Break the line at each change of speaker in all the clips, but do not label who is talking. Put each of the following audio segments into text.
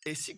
Et si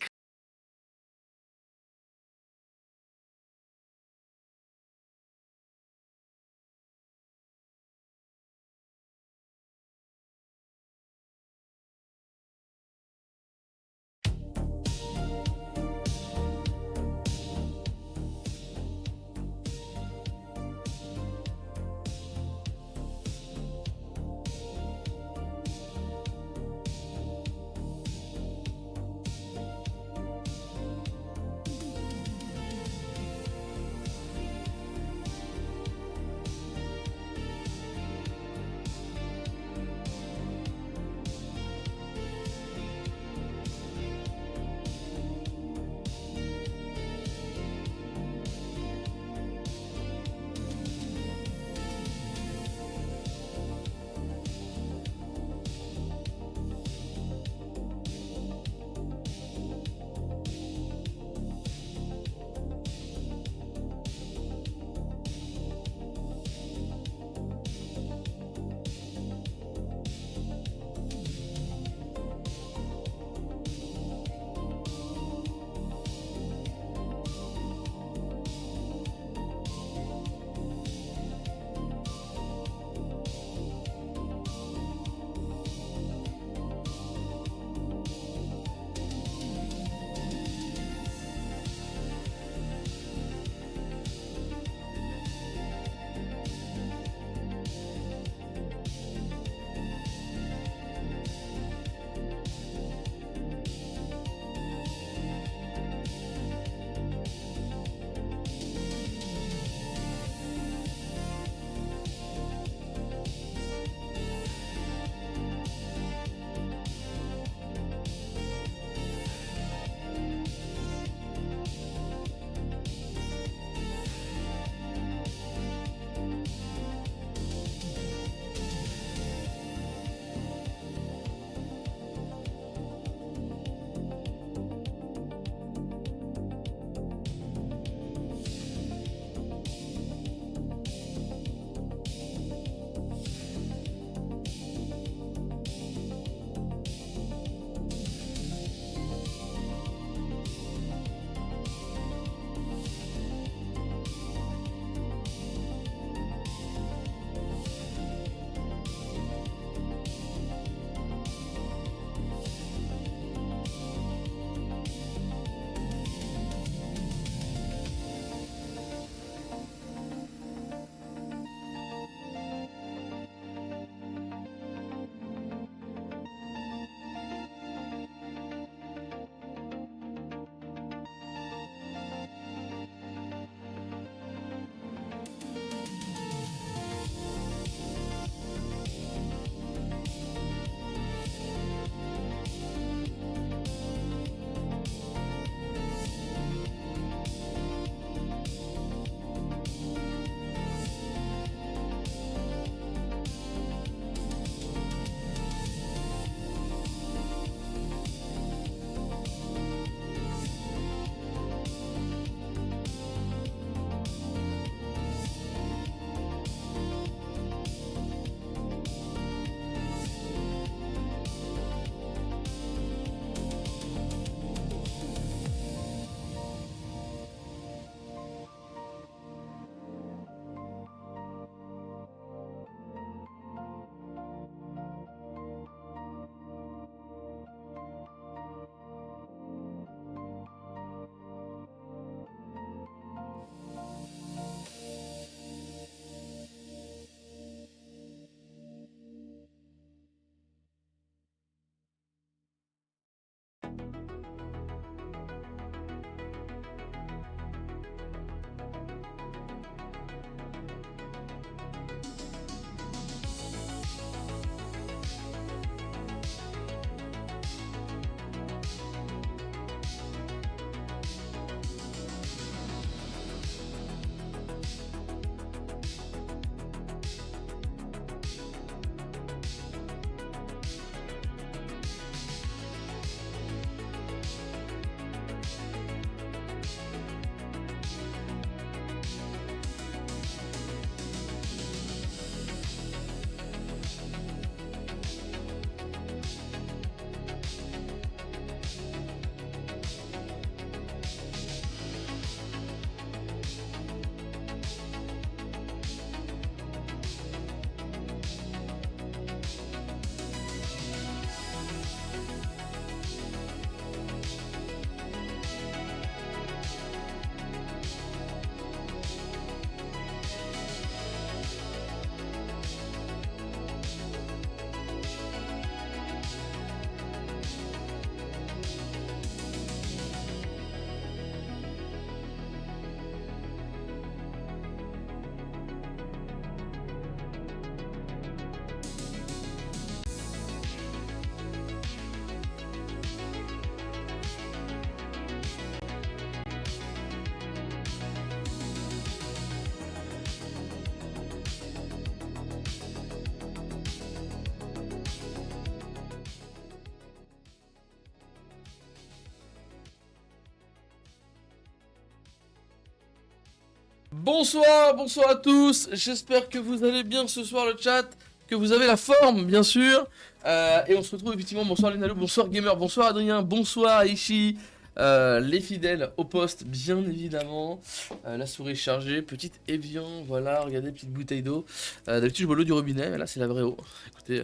Bonsoir, bonsoir à tous, j'espère que vous allez bien ce soir le chat, que vous avez la forme bien sûr, et on se retrouve effectivement, bonsoir Lenalo, bonsoir Gamer, bonsoir Adrien, bonsoir Aishi, les fidèles au poste bien évidemment, la souris chargée, petite Evian, voilà, regardez, petite bouteille d'eau, d'habitude je bois l'eau du robinet, mais là c'est la vraie eau, écoutez,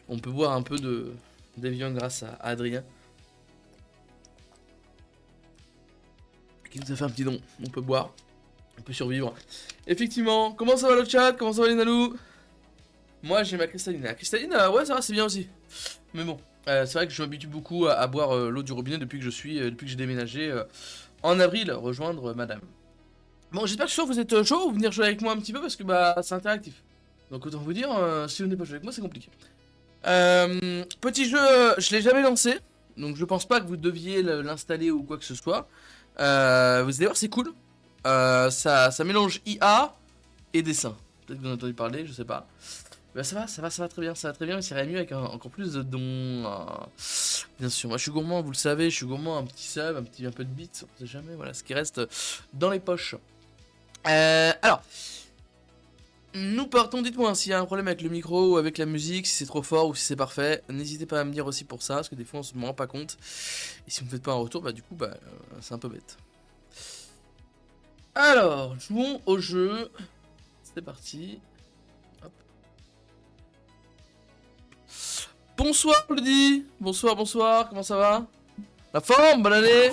on peut boire un peu d'Evian grâce à Adrien, qui nous a fait un petit don, on peut boire. On peut survivre. Effectivement, comment ça va le chat? Comment ça va les nalous? Moi j'ai ma cristalline. La cristalline, ouais ça va, c'est bien aussi. Mais bon, c'est vrai que je m'habitue beaucoup à boire l'eau du robinet depuis que depuis que j'ai déménagé en avril, rejoindre madame. Bon, j'espère que ce soir vous êtes chaud, vous venir jouer avec moi un petit peu parce que bah c'est interactif. Donc autant vous dire, si vous n'êtes pas joué avec moi, c'est compliqué. Petit jeu, je l'ai jamais lancé, donc je pense pas que vous deviez l'installer ou quoi que ce soit. Vous allez voir, c'est cool. Ça mélange IA et dessin. Peut-être que vous en avez entendu parler, je sais pas. Bah ça va très bien, ça va très bien, mais ça irait mieux avec encore plus de dons. Bien sûr, moi je suis gourmand, vous le savez, je suis gourmand, un petit sub, un peu de bits, on sait jamais, voilà, ce qui reste dans les poches. Alors, nous partons, dites-moi s'il y a un problème avec le micro ou avec la musique, si c'est trop fort ou si c'est parfait. N'hésitez pas à me dire aussi pour ça, parce que des fois on se rend pas compte. Et si vous me faites pas un retour, bah du coup, c'est un peu bête. Alors, jouons au jeu. C'est parti. Hop. Bonsoir, Bloody. Bonsoir, bonsoir. Comment ça va? La forme, bonne année.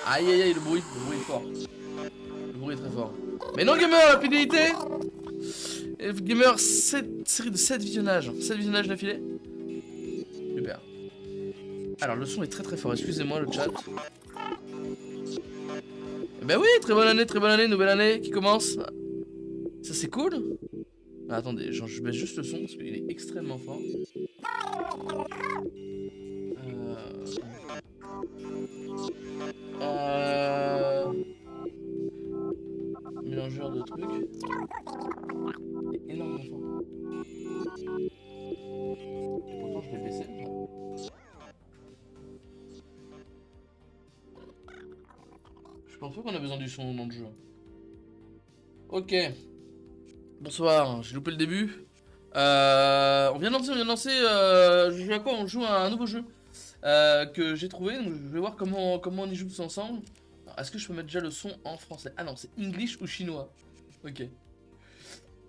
Aïe, aïe, aïe, le bruit est fort. Le bruit est très fort. Mais non, gamer, la fidélité. Et gamer, série de 7 visionnages. 7 visionnages d'affilée. Super. Alors, le son est très très fort. Excusez-moi, le chat. Eh ben oui, très bonne année, nouvelle année qui commence. Ça, c'est cool. Ah, attendez, je baisse juste le son parce qu'il est extrêmement fort. Euh... Mélangeur de trucs. C'est énormément fort. Et pourtant, je vais le baisser. Je pense pas qu'on a besoin du son dans le jeu. Ok. Bonsoir, j'ai loupé le début. On vient de lancer, je joue à quoi? On joue à un nouveau jeu que j'ai trouvé. Donc je vais voir comment on y joue tous ensemble. Est-ce que je peux mettre déjà le son en français? Ah non, c'est English ou chinois. Ok.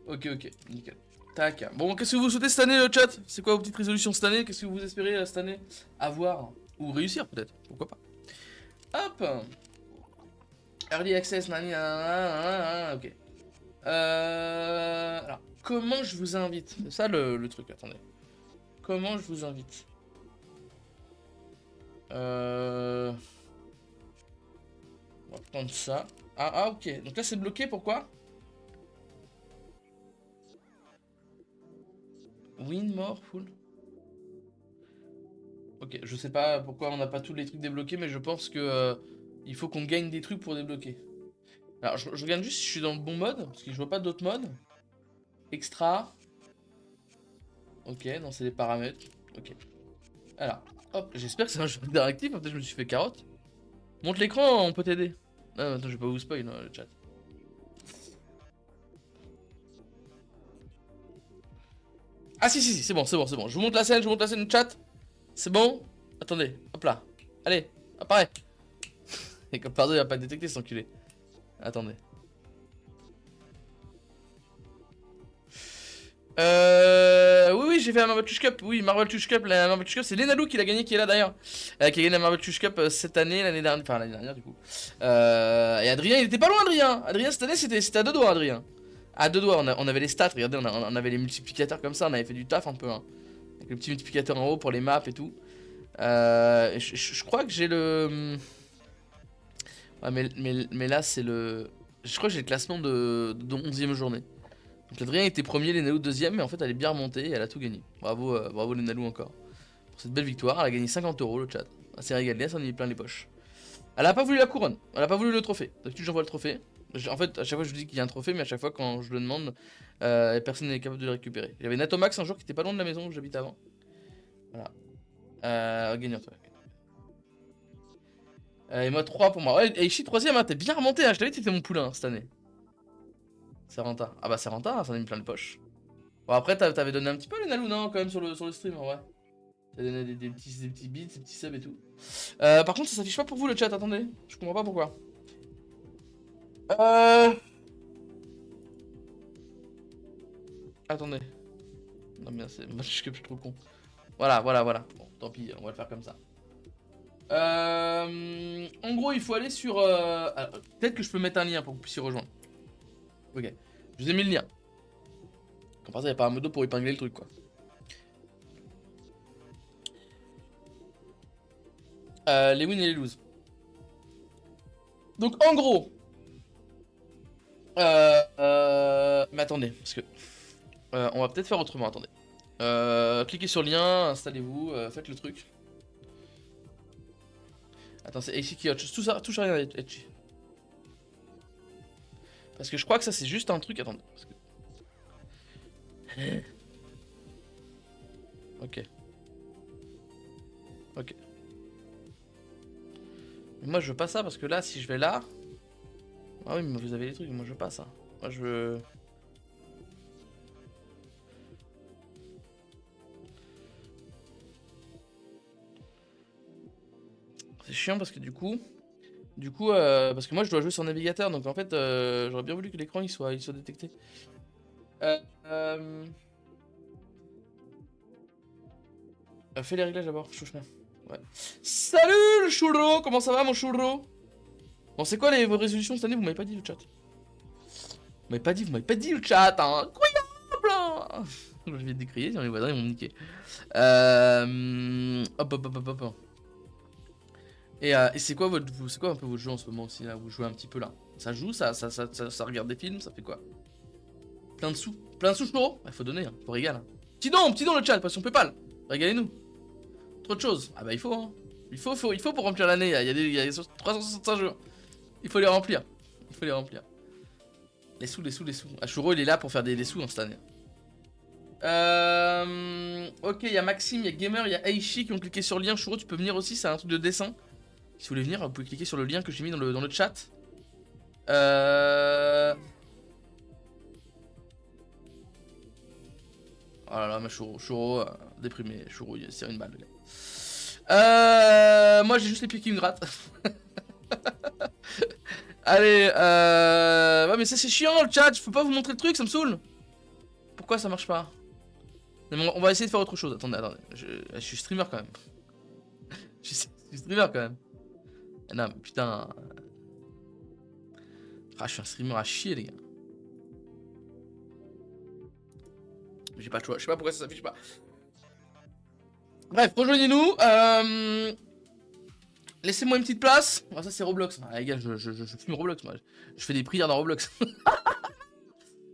Ok, nickel. Tac. Bon, qu'est-ce que vous souhaitez cette année, le chat? C'est quoi vos petites résolutions cette année? Qu'est-ce que vous espérez cette année avoir? Ou réussir peut-être? Pourquoi pas? Hop. Early access, nani, nanana, ok. Alors, comment je vous invite? C'est ça le truc, attendez. Comment je vous invite? On va prendre ça. Ah, ok. Donc là, c'est bloqué, pourquoi? Win, more, full. Ok, je sais pas pourquoi on n'a pas tous les trucs débloqués, mais je pense que il faut qu'on gagne des trucs pour débloquer. Alors, je regarde juste si je suis dans le bon mode, parce que je vois pas d'autres modes. Extra. Ok, non, c'est les paramètres. Ok. Alors, hop, j'espère que c'est un jeu interactif, peut-être je me suis fait carotte. Monte l'écran, on peut t'aider. Non, attends, je vais pas vous spoil le chat. Ah si, c'est bon. Je vous montre la scène, chat. C'est bon? Attendez, hop là. Allez, apparaît. Et comme pardon, il va pas détecté cet enculé. Attendez. Oui, j'ai fait la Marvel Tush Cup. Oui, Marvel Tush Cup, la Marvel Tush Cup, c'est Lenalou qui l'a gagné, qui est là d'ailleurs. Qui a gagné la Marvel Tush Cup cette année, l'année dernière. Enfin, l'année dernière, du coup. Et Adrien, il était pas loin, Adrien. Adrien, cette année, c'était à deux doigts, Adrien. À deux doigts, on avait les stats, regardez, on avait les multiplicateurs comme ça, on avait fait du taf un peu. Hein. Avec le petit multiplicateur en haut pour les maps et tout. Je crois que j'ai le. Ouais, mais là, c'est le. Je crois que j'ai le classement de 11ème journée. Donc Adrien était premier, Lenalou deuxième, mais en fait elle est bien remontée et elle a tout gagné. Bravo, bravo Lenalou encore. Pour cette belle victoire, elle a gagné 50 euros le chat. Elle s'est régalée, elle s'en est mis plein les poches. Elle a pas voulu la couronne, elle a pas voulu le trophée. D'habitude j'envoie le trophée. En fait, à chaque fois je vous dis qu'il y a un trophée, mais à chaque fois quand je le demande, personne n'est capable de le récupérer. Il y avait Natomax un jour qui était pas loin de la maison où j'habitais avant. Voilà. Gagnant, toi. Et moi 3 pour moi. Ouais, et Ishi 3ème, hein, t'es bien remonté, hein. Je t'avais dit que t'étais mon poulain cette année. C'est renta. Ah bah c'est renta, hein, ça en a mis plein de poches. Bon après t'avais donné un petit peu les Nalou, non, quand même sur le stream, en vrai. T'as donné des petits bits, des petits subs et tout. Par contre ça s'affiche pas pour vous le chat, attendez. Je comprends pas pourquoi. Attendez. Non mais c'est... Moi je suis trop con. Voilà. Bon, tant pis, on va le faire comme ça. En gros, il faut aller sur... peut-être que je peux mettre un lien pour que vous puissiez rejoindre. Ok. Je vous ai mis le lien. Comme ça, il n'y a pas un modo pour épingler le truc, quoi. Les wins et les lose. Donc, en gros... mais attendez, parce que... on va peut-être faire autrement, attendez. Cliquez sur le lien, installez-vous, faites le truc. Attends, c'est Aichi qui touche touche à rien, Aichi. Parce que je crois que ça c'est juste un truc, attendez. Parce que... Ok. Ok. Mais moi je veux pas ça parce que là, si je vais là... Ah oui, mais vous avez les trucs, moi je veux pas ça. Moi je veux... C'est chiant parce que du coup... parce que moi je dois jouer sur navigateur, donc en fait j'aurais bien voulu que l'écran il soit détecté. Fais les réglages d'abord, chouchna. Ouais. Salut le churro, comment ça va mon churro? Bon c'est quoi vos résolutions cette année? Vous m'avez pas dit le chat. Vous m'avez pas dit le chat, hein. Incroyable. Je vais te décrier, sinon les voisins ils vont me niquer. Hop. Et c'est quoi un peu votre jeu en ce moment aussi là? Vous jouez un petit peu là. Ça joue, ça regarde des films, ça fait quoi? Plein de sous churro? Bah faut donner, hein. Faut régaler. Hein. Petit don le chat, parce qu'on peut pas. Régalez-nous. Trop de choses. Ah bah il faut, hein. Il faut pour remplir l'année. Il y a 365 jours. Il faut les remplir. Les sous. Ah, Churro il est là pour faire des sous, hein, cette année. Ok, il y a Maxime, il y a Gamer, il y a Aishi qui ont cliqué sur le lien. Churro, tu peux venir aussi, c'est un truc de dessin. Si vous voulez venir, vous pouvez cliquer sur le lien que j'ai mis dans le chat. Oh là là, ma Churro, déprimé. Churro, il tire une balle, le gars. Moi j'ai juste les pieds qui me grattent. Allez, ouais, mais ça c'est chiant le chat, je peux pas vous montrer le truc, ça me saoule. Pourquoi ça marche pas? On va essayer de faire autre chose. Attendez. Je suis streamer quand même. Je suis streamer quand même. Non, mais putain. Ah, je suis un streamer à chier, les gars. J'ai pas le choix. Je sais pas pourquoi ça s'affiche pas. Bref, rejoignez-nous. Laissez-moi une petite place. Ah, ça, c'est Roblox. Ah, les gars, je fume Roblox, moi. Je fais des prières dans Roblox.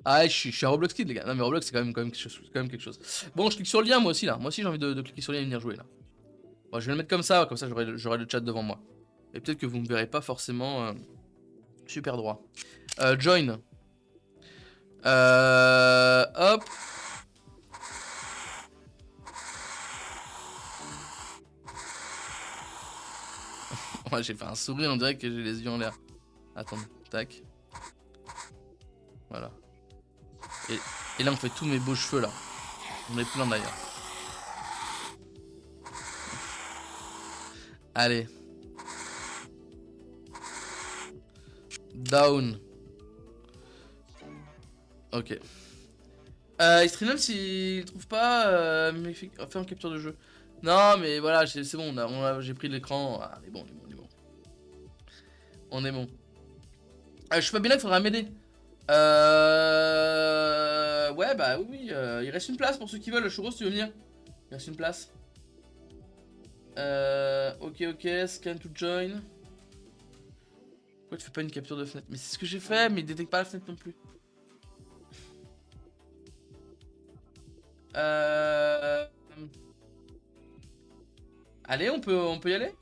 Ah, je suis un Roblox kid, les gars. Non, mais Roblox, c'est quand même quelque chose. Bon, je clique sur le lien, moi aussi, là. Moi aussi, j'ai envie de cliquer sur le lien et venir jouer, là. Bon, je vais le mettre comme ça j'aurai le chat devant moi. Et peut-être que vous me verrez pas forcément super droit. Join. Hop. Ouais, j'ai fait un sourire, on dirait que j'ai les yeux en l'air. Attends, tac. Voilà. Et là, on fait tous mes beaux cheveux, là. On est plein, d'ailleurs. Allez. Down. Ok. Streamlab s'il trouve pas, mais fait en capture de jeu. Non mais voilà, c'est bon, j'ai pris l'écran. Ah, on est bon. On est bon. Je suis pas bien là, il faudra m'aider. Ouais bah oui, il reste une place pour ceux qui veulent. Churros, tu veux venir? Il reste une place. Ok, scan to join. Pourquoi tu fais pas une capture de fenêtre? Mais c'est ce que j'ai fait, mais il détecte pas la fenêtre non plus. Allez, on peut y aller?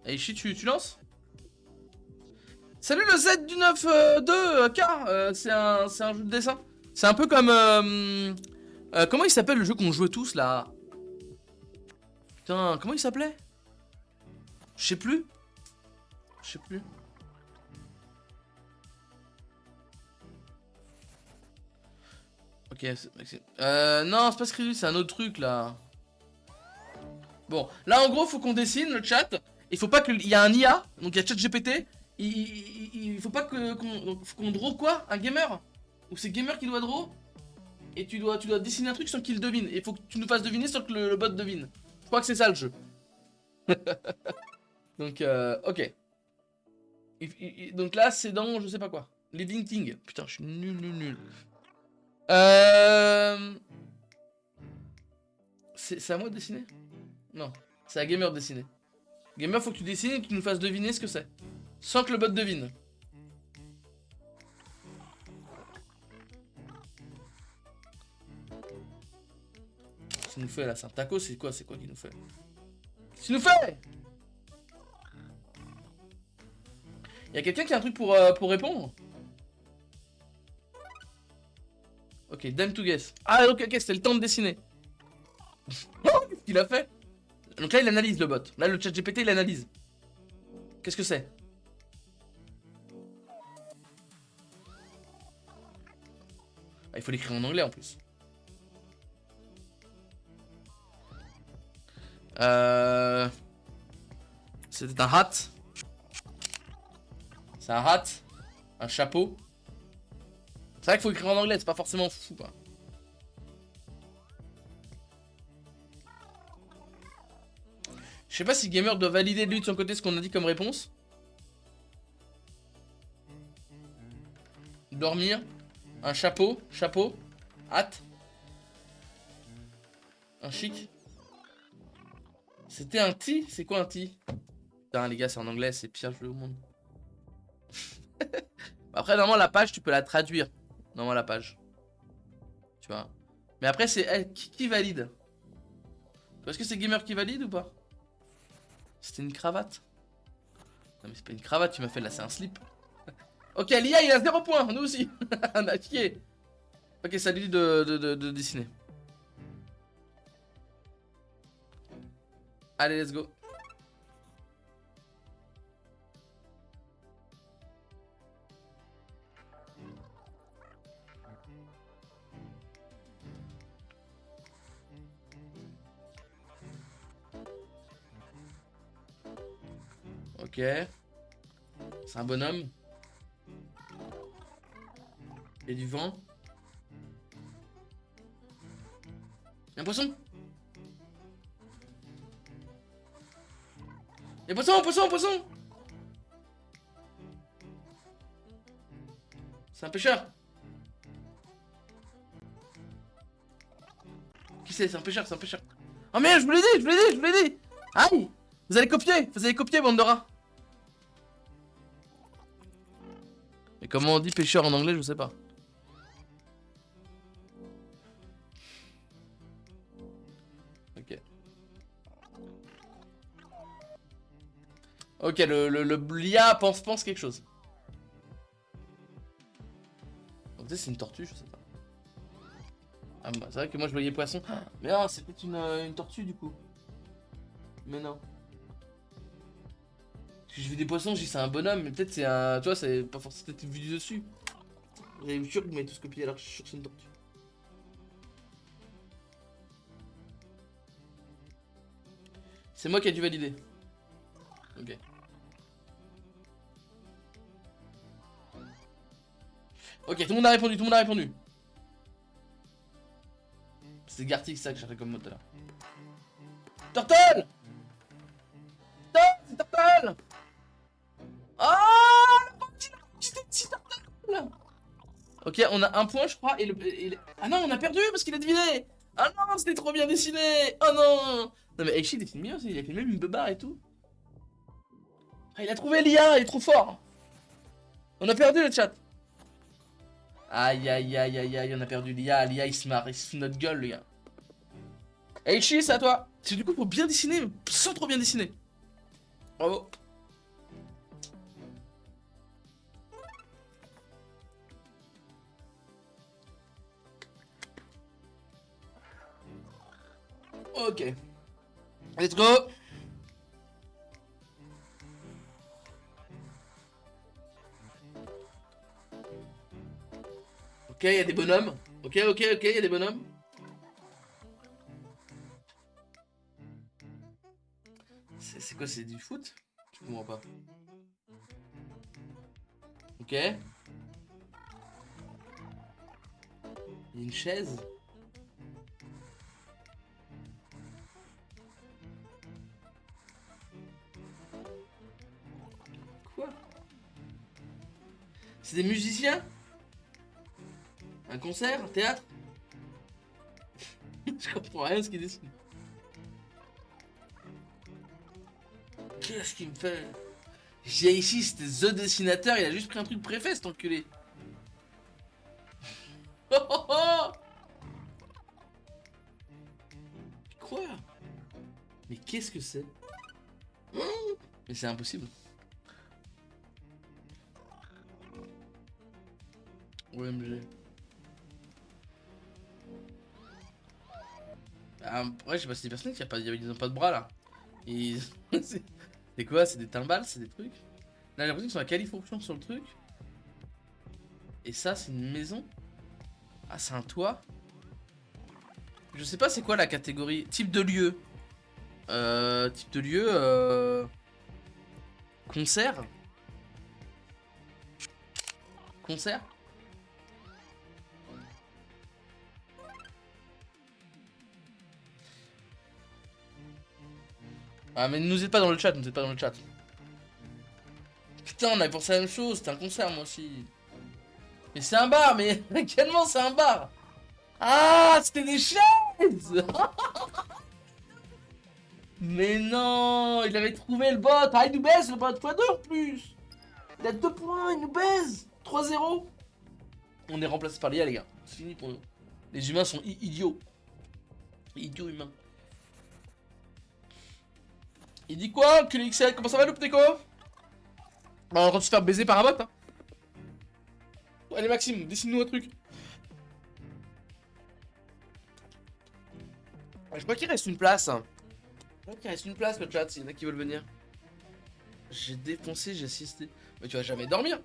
Aichi, tu lances? Salut le Z du 9-2K, c'est un jeu de dessin. C'est un peu comme... comment il s'appelle le jeu qu'on jouait tous là? Putain, comment il s'appelait? Je sais plus. Je sais plus. Ok, non, c'est pas Skrill, c'est un autre truc là. Bon, là en gros, faut qu'on dessine le chat. Il faut pas qu'il y a un IA, donc il y a ChatGPT. Il faut pas qu'on draw quoi? Un gamer? Ou c'est gamer qui doit draw? Et tu dois dessiner un truc sans qu'il devine. Et il faut que tu nous fasses deviner sans que le bot devine. Je crois que c'est ça le jeu. Donc, ok. Donc là, c'est dans je sais pas quoi. Living Thing. Putain, je suis nul. C'est à moi de dessiner? Non, c'est à Gamer de dessiner. Gamer, faut que tu dessines et que tu nous fasses deviner ce que c'est. Sans que le bot devine. Qu'est-ce qu'il nous fait là? C'est un taco? C'est quoi qu'il nous fait? Qu'est-ce qu'il nous fait? Y'a quelqu'un qui a un truc pour répondre? Ok, dame to guess. Ah, donc ok, c'était le temps de dessiner. Qu'est-ce qu'il a fait? Donc là, il analyse le bot. Là, le chat GPT, il analyse. Qu'est-ce que c'est? Ah, il faut l'écrire en anglais en plus. C'était un hat. C'est un hat. Un chapeau. C'est vrai qu'il faut écrire en anglais, c'est pas forcément fou quoi. Je sais pas si Gamer doit valider lui de son côté ce qu'on a dit comme réponse. Dormir. Un chapeau. Hâte. Un chic. C'était un ti? C'est quoi un ti? Putain les gars, c'est en anglais, c'est pire jeu au monde. Après normalement la page tu peux la traduire. Normalement la page. Tu vois. Mais après c'est qui valide? Est-ce que c'est Gamer qui valide ou pas? C'était une cravate? Non mais c'est pas une cravate, tu m'as fait là, c'est un slip. Ok, l'IA il a 0 points, nous aussi. On a chié. Ok, ça lui dit de dessiner. Allez, let's go. Ok. C'est un bonhomme. Il y a du vent. Il y a un poisson. Il y a un poisson. C'est un pêcheur. Qui c'est? C'est un pêcheur. Oh merde, je vous l'ai dit. Aïe. Vous allez copier, bande de rats. Mais comment on dit pêcheur en anglais, je sais pas. Ok. Ok, l'IA pense quelque chose. Donc c'est une tortue, je sais pas. Ah bah, c'est vrai que moi je voyais poisson. Mais non, c'est peut-être une tortue du coup. Mais non. Parce que j'ai vu des poissons, j'ai dit c'est un bonhomme, mais peut-être c'est un. Tu vois, c'est pas forcément peut-être vu du dessus. J'avais sûr que vous m'avez tous copié alors que je suis sûr que c'est une tortue. C'est moi qui ai dû valider. Ok. Ok, tout le monde a répondu. C'est Gartic ça que j'avais comme mot tout à l'heure. Turtle! C'est Turtle! Oh! C'est Turtle! Ok, on a un point, je crois, Ah non, on a perdu parce qu'il a deviné! Ah non, c'était trop bien dessiné! Oh non! Non mais Aichi dessine bien aussi, il a fait même une beubare et tout. Ah, il a trouvé l'IA, il est trop fort! On a perdu le chat! Aïe, on a perdu l'IA, il se marre, il se fout notre gueule, le gars. Aichi, c'est à toi! C'est du coup, faut bien dessiner, mais sans trop bien dessiner. Bravo! Ok. Let's go. Ok, il y a des bonhommes. Ok, il y a des bonhommes. C'est quoi, c'est du foot? Je comprends pas. Ok. Il y a une chaise. Quoi? C'est des musiciens? Un concert? Un théâtre? Je comprends rien à ce qu'ils dessinent. Qu'est-ce qu'il me fait? J'ai ici, c'était The Dessinateur, il a juste pris un truc préfet, cet enculé. Oh oh oh! Quoi? Mais qu'est-ce que c'est? Mais c'est impossible. OMG. Ah, ouais, je sais pas, c'est des personnes qui ils ont pas de bras là. Et c'est quoi? C'est des timbales? C'est des trucs? Là, j'ai l'impression qu'ils sont à califourchon sur le truc. Et ça, c'est une maison? Ah, c'est un toit? Je sais pas c'est quoi la catégorie. Type de lieu. Type de lieu. Concert? Concert? Ah, mais ne nous aide pas dans le chat, ne nous aide pas dans le chat. Putain, on avait pensé à la même chose, c'était un concert moi aussi. Mais c'est un bar, mais quellement c'est un bar? Ah, c'était des chaises! Mais non, il avait trouvé le bot. Ah, il nous baise le bot x2 en plus. Il a 2 points, il nous baise. 3-0. On est remplacé par l'IA, les gars. C'est fini pour nous. Les humains sont idiots. Idiots humains. Il dit quoi, que les XL? Comment ça va, le Pteco? On est en train de se faire baiser par un bot, hein. Allez, Maxime, dessine-nous un truc. Je crois qu'il reste une place. Je crois qu'il reste une place, le chat, s'il y en a qui veulent venir. J'ai défoncé, j'ai assisté. Mais tu vas jamais dormir.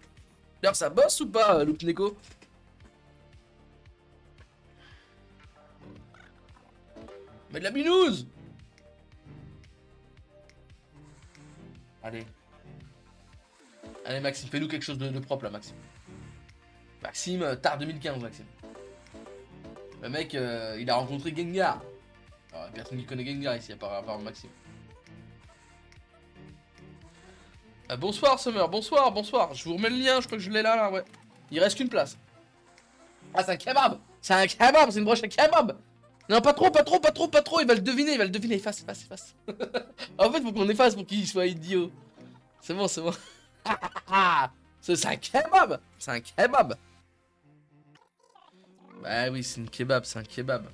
D'ailleurs, ça bosse ou pas, Loupneko? Mais de la binouse! Allez. Allez, Maxime, fais-nous quelque chose de propre là, Maxime. Maxime, tard 2015, Maxime. Le mec, il a rencontré Gengar. Alors, personne qui connaît Gengar ici, à part Maxime. Ah, bonsoir, Summer, bonsoir, bonsoir. Je vous remets le lien, je crois que je l'ai là, ouais. Il reste qu'une place. Ah, c'est un kebab! C'est un kebab, c'est une broche à kebab! Non, pas trop, pas trop, pas trop, pas trop, il va le deviner, efface, efface, efface. En fait, faut qu'on efface pour qu'il soit idiot. C'est bon, c'est bon. C'est un kebab! C'est un kebab! Bah oui, c'est une kebab, c'est un kebab.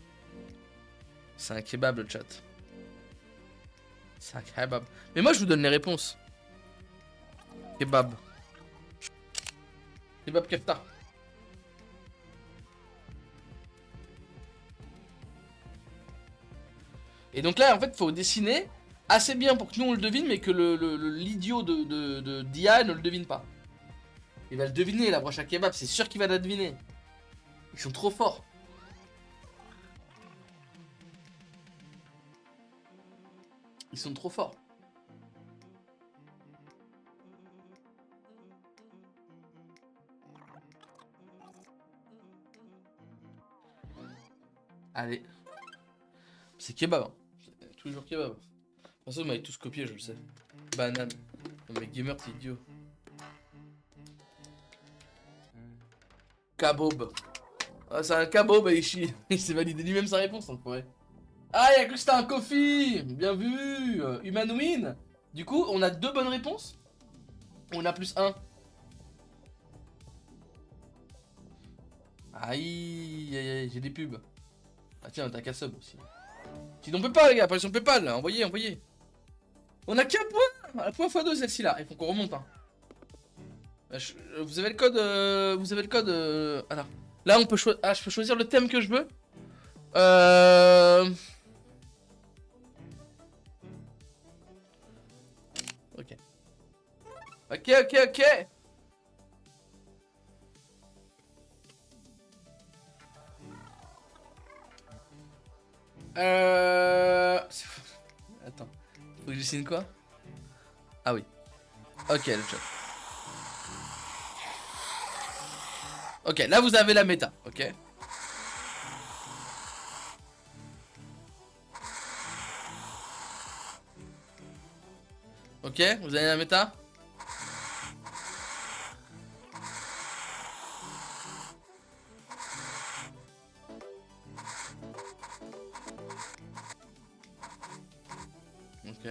C'est un kebab, le chat. C'est un kebab. Mais moi, je vous donne les réponses. Kebab. Kebab kefta. Et donc là, en fait, faut dessiner assez bien pour que nous on le devine, mais que l'idiot de d'IA ne le devine pas. Il va le deviner, la broche à kebab, c'est sûr qu'il va la deviner. Ils sont trop forts. Ils sont trop forts. Allez. C'est kebab. Hein. C'est toujours kebab. De toute façon, vous m'avez tous copié, je le sais. Banane. Non mais gamer, t'es idiot. Kabob. Ah, c'est un kabob, Aishi. Il s'est validé lui-même sa réponse, on pourrait. Ah, il a cru que c'était un coffee. Bien vu. Human win. Du coup, on a 2 bonnes réponses. On a plus 1. Aïe, aïe, aïe, j'ai des pubs. Ah tiens, t'as qu'à sub aussi. Sinon on peut pas, les gars, apparition Paypal, là. Envoyez, envoyez. On a qu'un point. Un point x2 celle-ci là. Il faut qu'on remonte. Hein. Vous avez le code. Vous avez le code. Alors. Là, on peut choisir. Ah, je peux choisir le thème que je veux. Ok. Ok, ok, ok. Attends. Faut que je dessine quoi? Ah oui. Ok, le chat. Ok, là vous avez la méta, ok. Ok, vous avez la méta. Ok.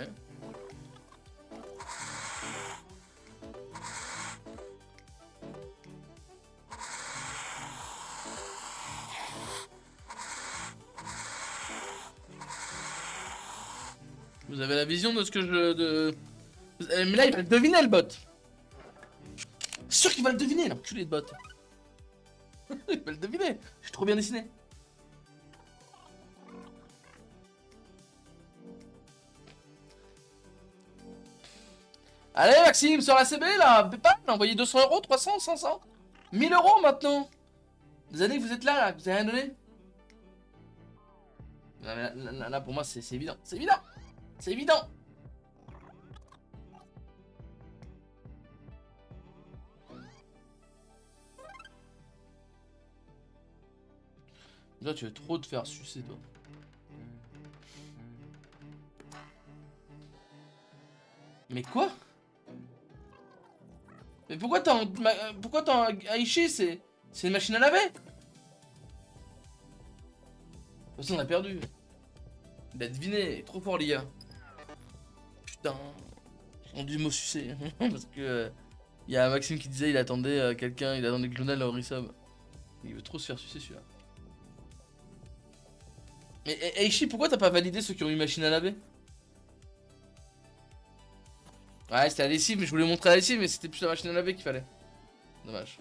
Vous avez la vision de ce que je... Mais là il va le deviner le bot. Sûr qu'il va le deviner l'enculé de bot. Il va le deviner. Je suis trop bien dessiné. Allez Maxime, sur la CB là, Paypal, envoyez 200 euros, 300, 500, 1000 euros maintenant. Des années que vous êtes là, que vous avez rien donné. Là, pour moi c'est évident, c'est évident. C'est évident. Là tu veux trop te faire sucer toi. Mais quoi? Mais pourquoi t'as un Aichi? C'est une machine à laver. De toute façon on a perdu. Il a deviné, trop fort l'IA. Putain. On dit mot sucer. Parce que y a Maxime qui disait il attendait quelqu'un, il attendait que Lionel au resub. Il veut trop se faire sucer celui-là. Mais Aichi, pourquoi t'as pas validé ceux qui ont eu machine à laver? Ouais, c'était la lessive, mais je voulais montrer la lessive, mais c'était plus la machine à laver qu'il fallait. Dommage.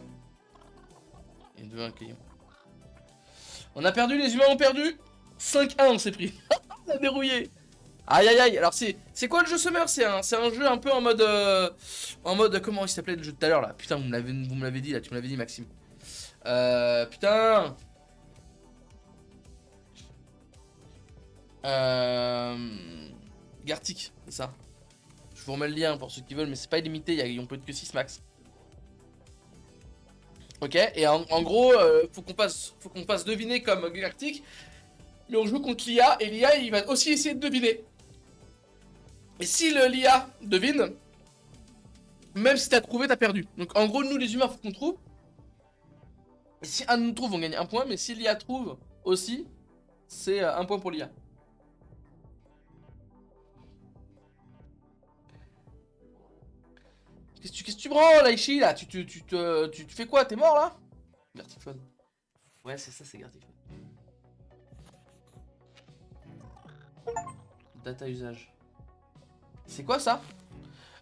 Il devait un crayon. On a perdu, les humains ont perdu. 5-1 on s'est pris. On a dérouillé. Aïe aïe aïe. Alors c'est quoi le jeu Summer? C'est un jeu un peu en mode comment il s'appelait le jeu de tout à l'heure là? Putain, vous me l'avez dit là, tu me l'avais dit Maxime. Putain. Gartic, c'est ça. Je vous remets le lien pour ceux qui veulent, mais c'est pas illimité, on peut être que 6 max. Ok, et en gros, faut qu'on fasse deviner comme Galactic, mais on joue contre l'IA, et l'IA il va aussi essayer de deviner. Et si l'IA devine, même si t'as trouvé, t'as perdu. Donc en gros, nous les humains, faut qu'on trouve. Et si un de nous trouve, on gagne un point, mais si l'IA trouve aussi, c'est un point pour l'IA. Qu'est-ce que tu branles, Aichi, là? Tu fais quoi? T'es mort, là? Vertiphone. Ouais, c'est ça, c'est Vertiphone. Data usage. C'est quoi, ça?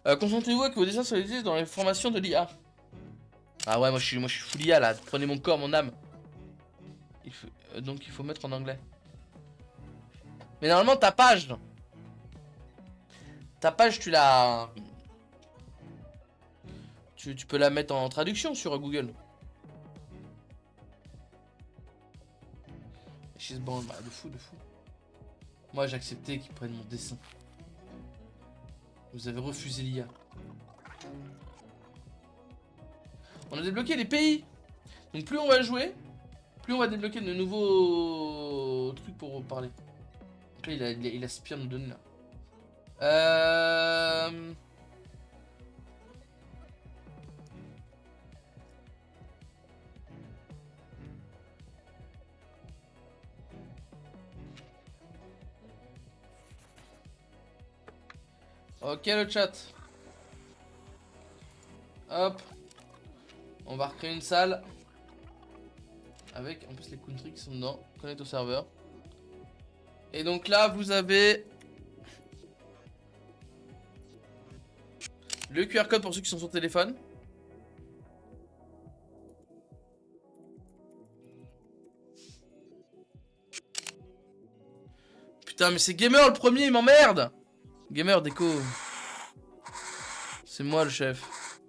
Concentrez-vous avec vos dessins sur les dans les formations de l'IA. Ah ouais, moi je suis full IA, là. Prenez mon corps, mon âme. Donc il faut mettre en anglais. Mais normalement, ta page, tu l'as... Tu peux la mettre en traduction sur Google. She's born, bah, de fou. Moi, j'ai accepté qu'ils prennent mon dessin. Vous avez refusé l'IA. On a débloqué les pays. Donc plus on va jouer, plus on va débloquer de nouveaux trucs pour parler. Donc là, il aspire nous donner là. Ok le chat. Hop. On va recréer une salle. Avec en plus les country qui sont dedans. Connect au serveur. Et donc là vous avez le QR code pour ceux qui sont sur téléphone. Putain mais c'est Gamer le premier, il m'emmerde. Gamer déco. C'est moi le chef.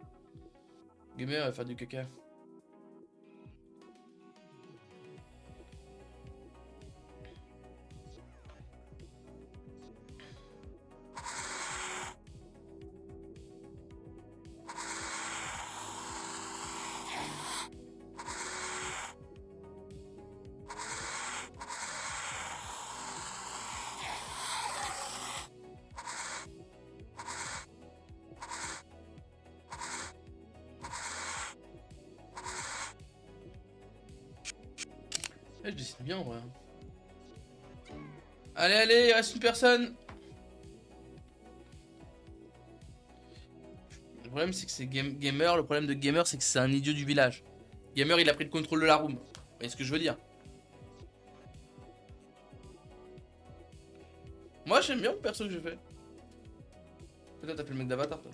Gamer va faire du caca. je décide bien en vrai. Allez, allez, il reste une personne. Le problème c'est que c'est Gamer. Le problème de Gamer c'est que c'est un idiot du village. Gamer il a pris le contrôle de la room. Vous voyez ce que je veux dire? Moi j'aime bien le perso que j'ai fait. Peut-être t'as fait le mec d'Avatar toi.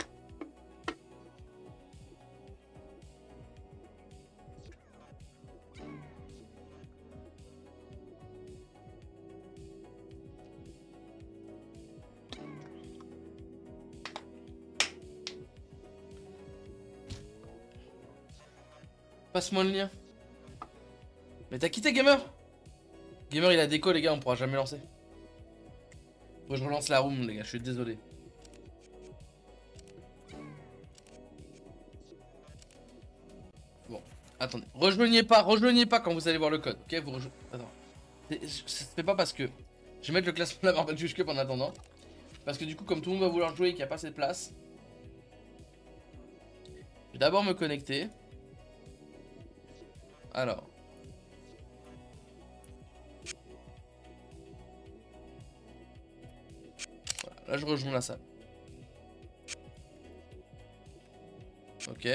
Passe-moi le lien. Mais t'as quitté Gamer? Gamer il a déco les gars, on pourra jamais lancer. Faut que je relance la room les gars, je suis désolé. Bon, attendez. Rejoignez pas quand vous allez voir le code, ok? Vous rejoignez... Attends. Ça se fait pas parce que... Je vais mettre le classement de la Marvel Juice Cup en attendant. Parce que du coup, comme tout le monde va vouloir jouer et qu'il n'y a pas assez de place... Je vais d'abord me connecter. Alors... Voilà, là je rejoins la salle. Ok.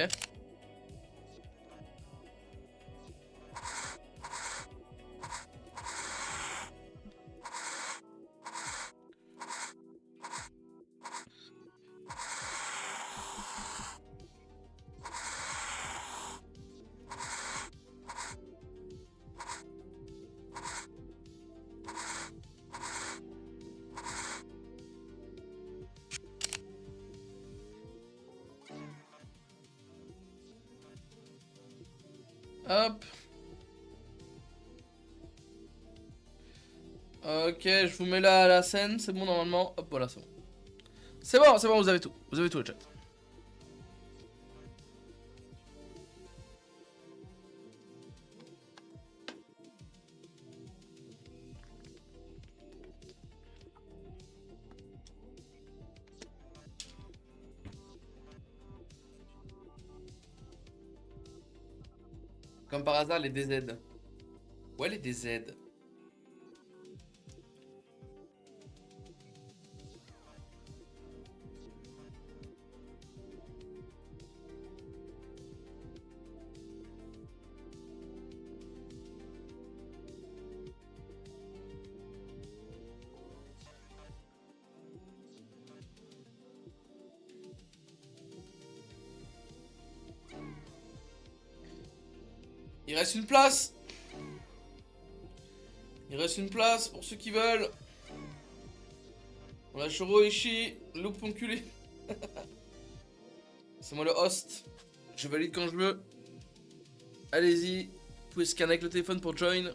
Hop. Ok, je vous mets là la scène, c'est bon normalement. Hop, voilà, c'est bon. C'est bon, vous avez tout. Vous avez tout le chat. Comme par hasard, les DZ. Ouais, les DZ. Il reste une place. Il reste une place pour ceux qui veulent. On a Shoroishi, loup enculé. C'est moi le host. Je valide quand je veux. Allez-y. Vous pouvez scanner avec le téléphone pour join.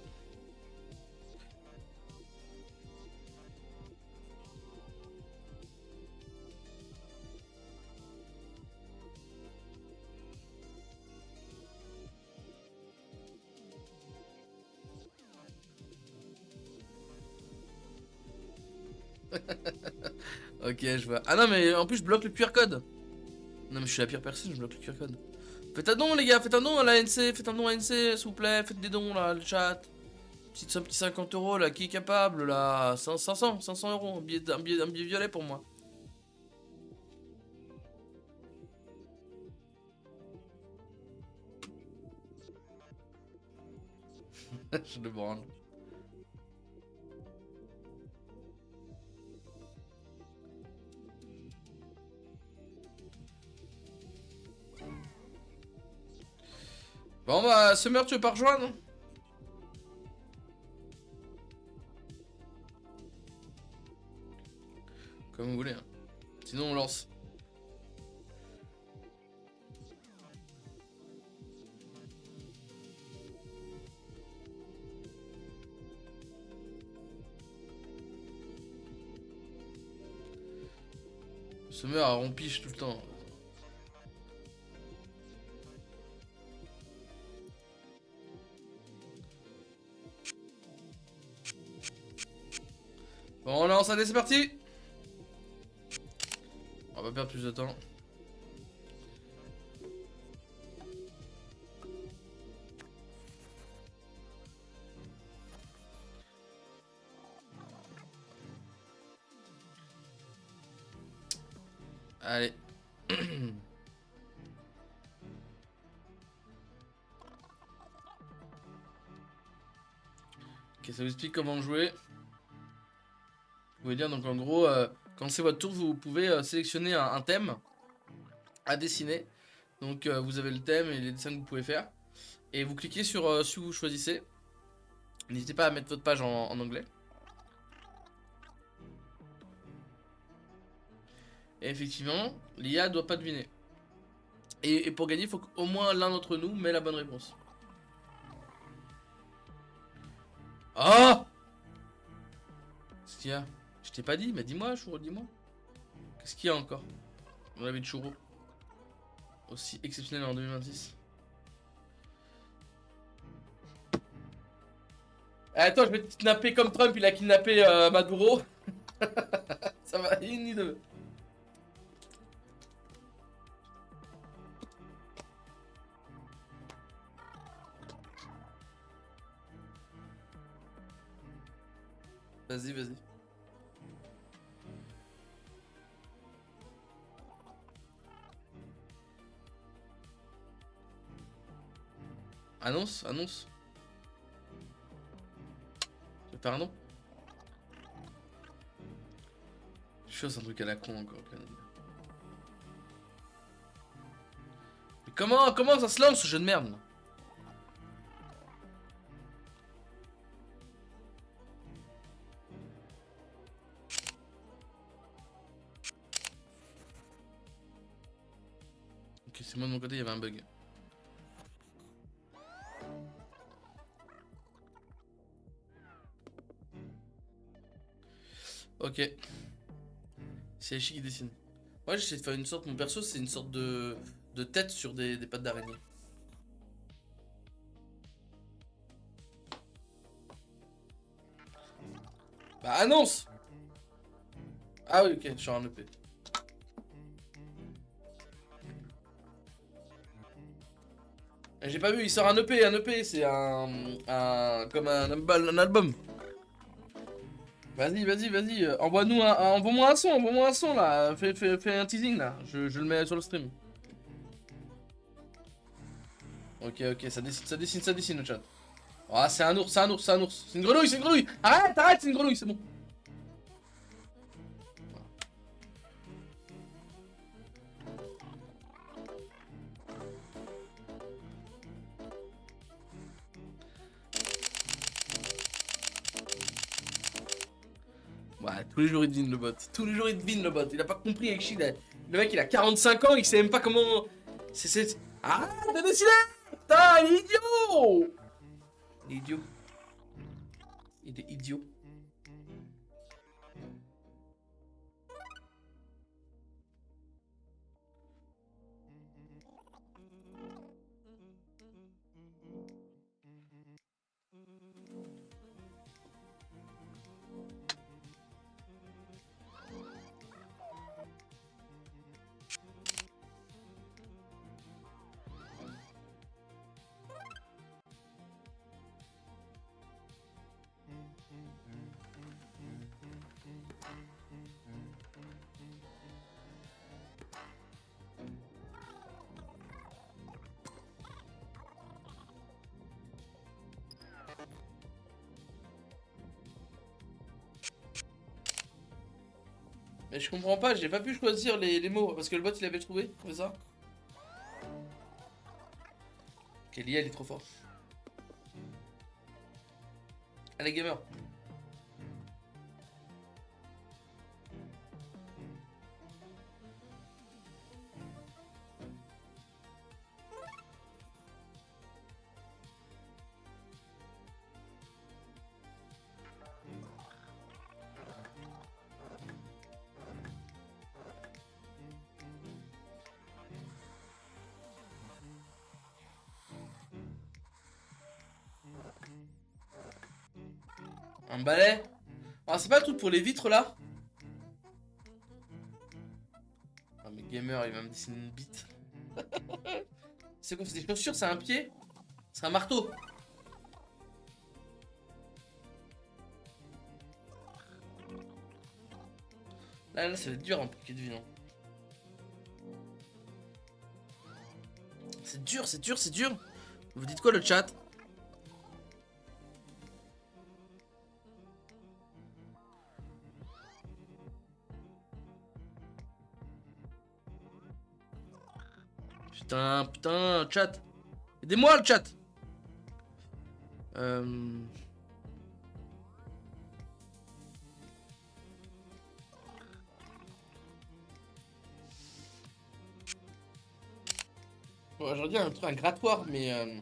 Ok, je vois. Ah non, mais en plus, je bloque le QR code. Non, mais je suis la pire personne, je bloque le QR code. Faites un don, les gars, faites un don à la NC, faites un don à NC, s'il vous plaît, faites des dons là, le chat. Un petit 50 euros là, qui est capable là? 500 euros, un billet violet pour moi. Je le branle. Bon bah, Summer, tu veux pas rejoindre? Comme vous voulez. Hein. Sinon, on lance. Summer, on piche tout le temps. Bon, on lance, allez, c'est parti! On va pas perdre plus de temps. Allez. Ok, ça vous explique comment jouer. Vous pouvez dire donc en gros, quand c'est votre tour, vous pouvez sélectionner un thème à dessiner. Donc vous avez le thème et les dessins que vous pouvez faire. Et vous cliquez sur celui que vous choisissez. N'hésitez pas à mettre votre page en anglais. Et effectivement, l'IA doit pas deviner. Et pour gagner, il faut qu'au moins l'un d'entre nous met la bonne réponse. Oh! Qu'est-ce qu'il y a? Je t'ai pas dit, mais dis-moi, Chouro, dis-moi. Qu'est-ce qu'il y a encore dans la vie de Chouro? Aussi exceptionnel en 2026. Attends, je vais te kidnapper comme Trump, il a kidnappé Maduro. Ça va, une ni deux. Vas-y, vas-y. Annonce, annonce. Tu veux faire un nom? Je suis sûr, c'est un truc à la con encore, le Canada. Mais comment ça se lance ce jeu de merde là? Ok, c'est moi de mon côté, il y avait un bug. Ok. C'est Echi qui dessine. Moi j'essaie de faire une sorte, mon perso c'est une sorte de tête sur des pattes d'araignée. Bah annonce! Ah oui, ok, je suis en EP. J'ai pas vu, il sort un EP c'est comme un album. Vas-y, vas-y, vas-y, envoie-moi un son là, fais un teasing là, je le mets sur le stream. Ok, ok, ça dessine le chat. Ah, c'est un ours, c'est un ours, c'est un ours. C'est une grenouille, c'est une grenouille. Arrête, arrête, c'est une grenouille, c'est bon. Ouais, tous les jours il devine le bot. Tous les jours il devine le bot. Il a pas compris avec Shid. Le mec il a 45 ans, il sait même pas comment. C'est. Arrête de dessiner. Putain, il est idiot. Il est idiot. Il est idiot. Mais je comprends pas, j'ai pas pu choisir les mots parce que le bot il avait trouvé, c'est ça? Ok, l'IA elle est trop forte. Allez, gamer. Un balai. Ah, c'est pas le truc pour les vitres là? Ah, mais gamer il va me dessiner une bite. C'est quoi, c'est des chaussures, c'est un pied? C'est un marteau. Là, ça va être dur un peu qu'il devine. dur, c'est dur, c'est dur. Vous dites quoi le chat? Putain, putain, chat. Aidez-moi le chat. Bon, j'aurais dit un truc, un grattoir, mais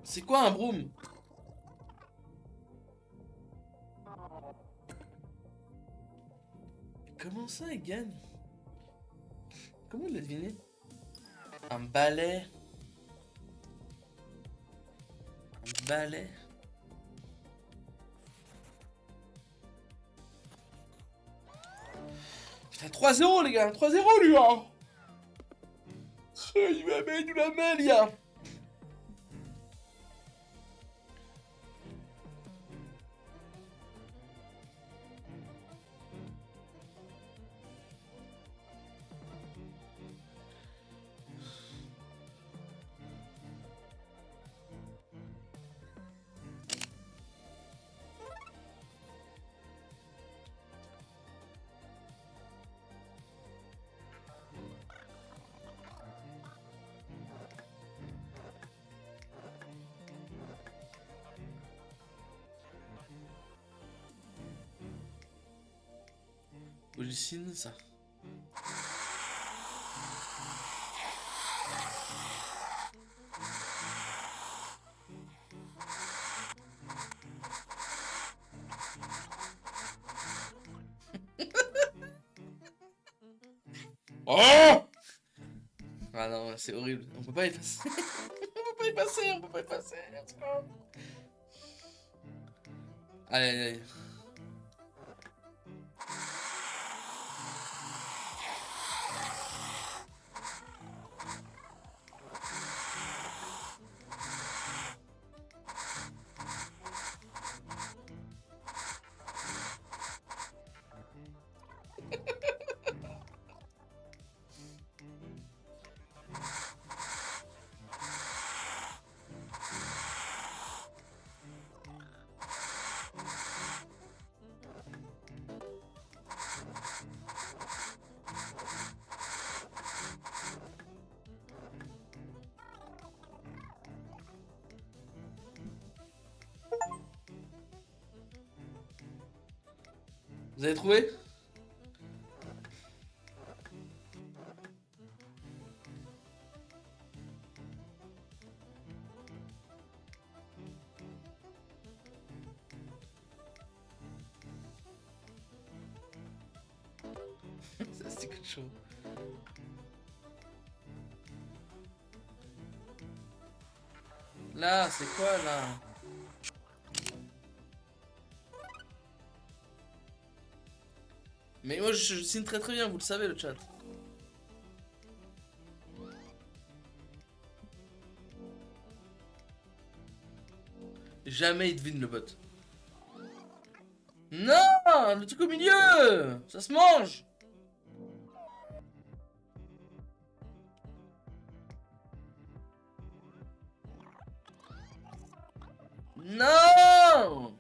c'est quoi un broom? Comment ça il gagne? Comment il l'a deviné? Un balai. Un balai. Putain, 3-0 les gars, 3-0 lui gars. Il la met, les gars. Hallucine ça. Oh! Ah non, c'est horrible. On peut pas y passer. On peut pas y passer, on peut pas y passer. Allez, allez, allez. Vous avez trouvé? Ça c'est quelque chose. Là, c'est quoi là? Mais moi je signe très très bien, vous le savez le chat. Jamais il devine le bot. Non, le truc au milieu, ça se mange. Non.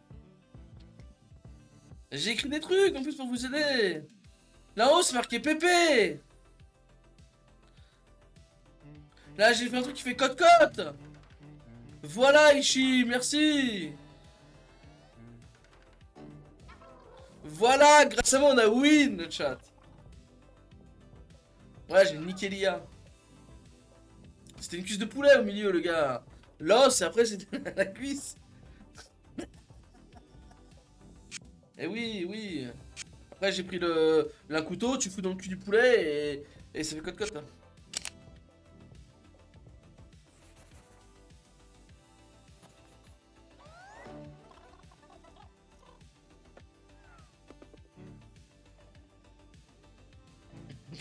J'ai écrit des trucs en plus pour vous aider. Là-haut c'est marqué Pépé. Là j'ai fait un truc qui fait cote-cote. Voilà Ishi, merci. Voilà, grâce à moi on a win le chat. Ouais, j'ai niqué l'IA. C'était une cuisse de poulet au milieu le gars. L'os et après c'était la cuisse. Et oui, oui. Après j'ai pris un couteau, tu fous dans le cul du poulet et ça fait cote-cote. Hein.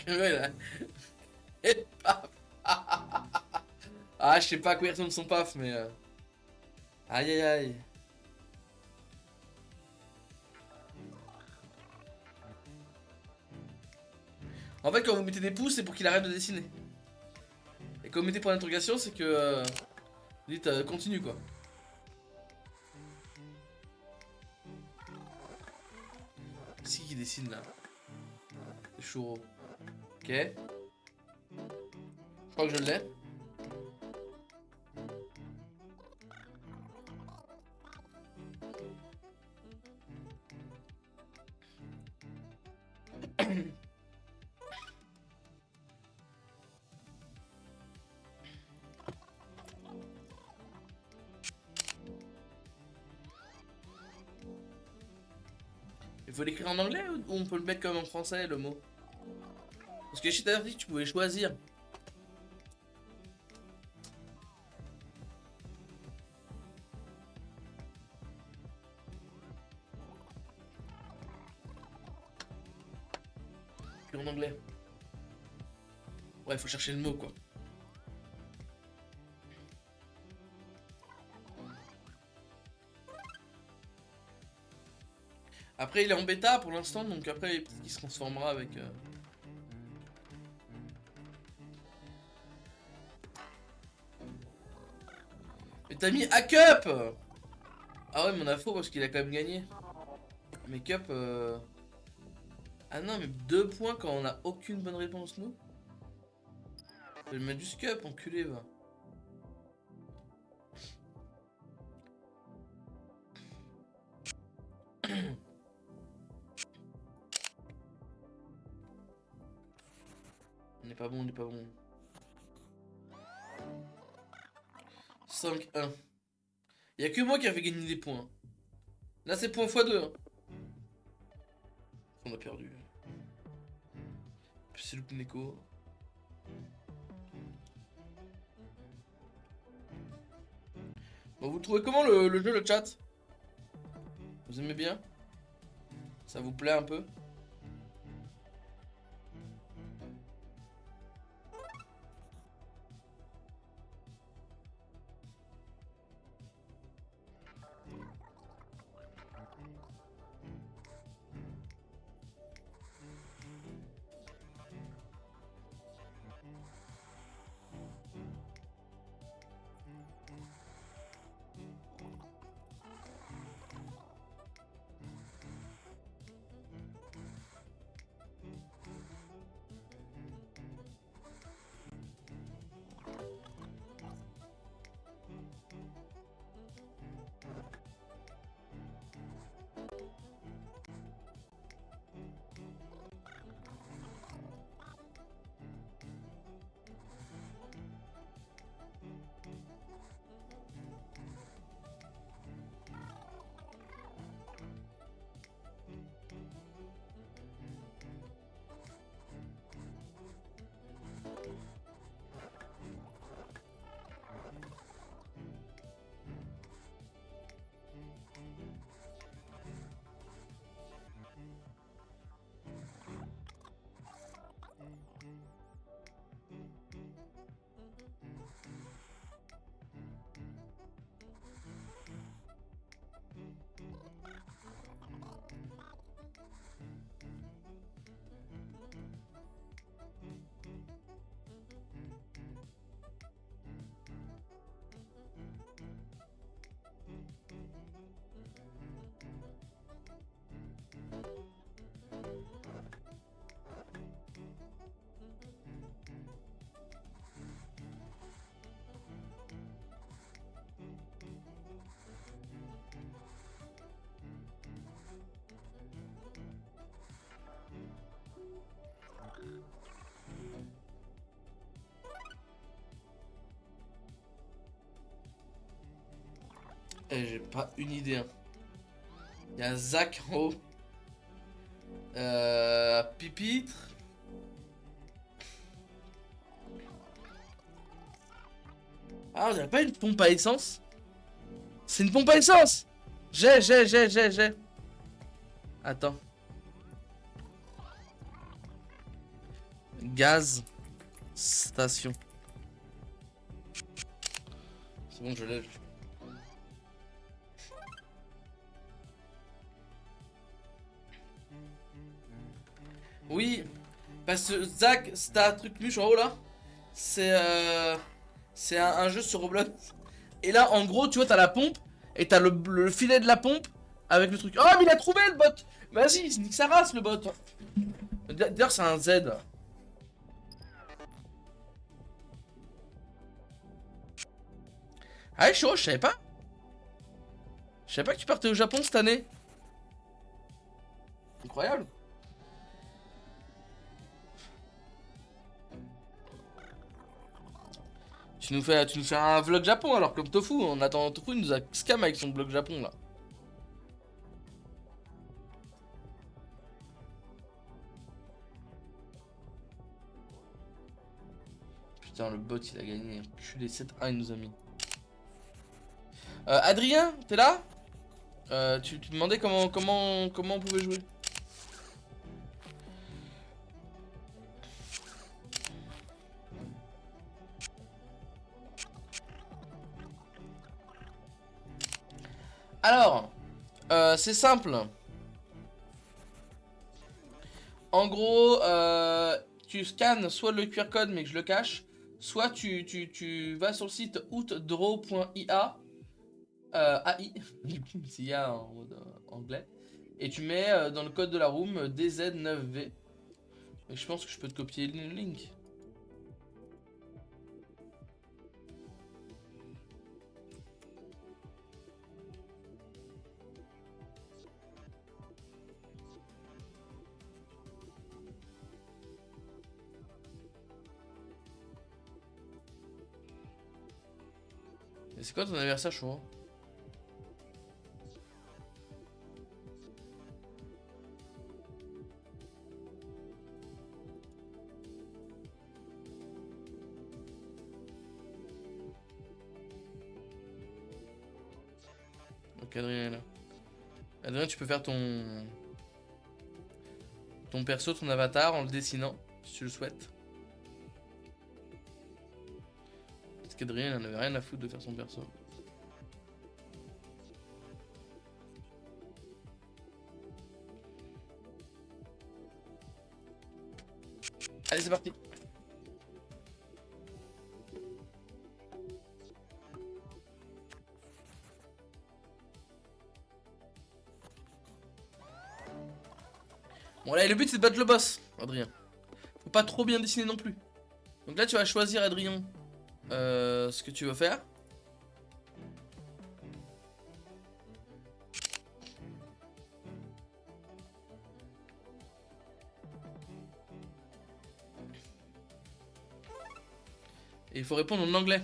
Ouais, là. Et paf. Ah, je sais pas à quoi il ressemble son paf, mais... Aïe aïe aïe. En fait, quand vous mettez des pouces, c'est pour qu'il arrête de dessiner. Et quand vous mettez point d'interrogation, c'est que... vous dites continue quoi. C'est qui dessine là? C'est chaud. Ok. Je crois que je l'ai. Il faut l'écrire en anglais ou on peut le mettre comme en français le mot? Parce que je t'avais dit que tu pouvais choisir. Puis en anglais. Ouais, faut chercher le mot quoi. Après, il est en bêta pour l'instant, donc après, peut-être qu'il se transformera avec. Mais t'as mis à Cup! Ah ouais, mais on a faux parce qu'il a quand même gagné. Mais Cup. Ah non, mais 2 points quand on a aucune bonne réponse, nous. Je vais le mettre juste Cup, enculé, va. On n'est pas bon, on n'est pas bon. 5-1. Y'a que moi qui avait gagné des points. Là, c'est point x2. Hein. On a perdu. C'est le Neko. Bon, vous trouvez comment le jeu, le chat? Vous aimez bien? Ça vous plaît un peu? Eh, j'ai pas une idée. Hein. Il y a Zach en haut. Pipitre. Ah, on dirait pas une pompe à essence? C'est une pompe à essence! J'ai. Attends. Gaz. Station. C'est bon, je l'ai. Oui, parce que Zach, c'est un truc muche en haut là. C'est un jeu sur Roblox. Et là, en gros, tu vois, t'as la pompe et t'as le filet de la pompe avec le truc. Oh, mais il a trouvé le bot. Vas-y, il nique sa race le bot. D'ailleurs, c'est un Z. Ah, ouais, chaud, je savais pas. Je savais pas que tu partais au Japon cette année. Incroyable. Tu nous fais un vlog Japon alors, comme Tofu. On attend Tofu, il nous a scam avec son vlog Japon là. Putain, le bot il a gagné. Culé 7-1, il nous a mis. Adrien, t'es là? Tu demandais comment on pouvait jouer. Alors, c'est simple. En gros, tu scannes soit le QR code mais que je le cache, soit tu vas sur le site outdraw.ia, AI, du coup c'est IA en mode anglais, et tu mets dans le code de la room DZ9V. Et je pense que je peux te copier le link. Et c'est quoi ton anniversaire chaud? Ok, Adrien est là. Adrien, tu peux faire ton perso, ton avatar en le dessinant, si tu le souhaites. Parce qu'Adrien, il en avait rien à foutre de faire son perso. Allez, c'est parti. Bon, là, le but, c'est de battre le boss, Adrien. Faut pas trop bien dessiner non plus. Donc là, tu vas choisir, Adrien, ce que tu veux faire. Et il faut répondre en anglais.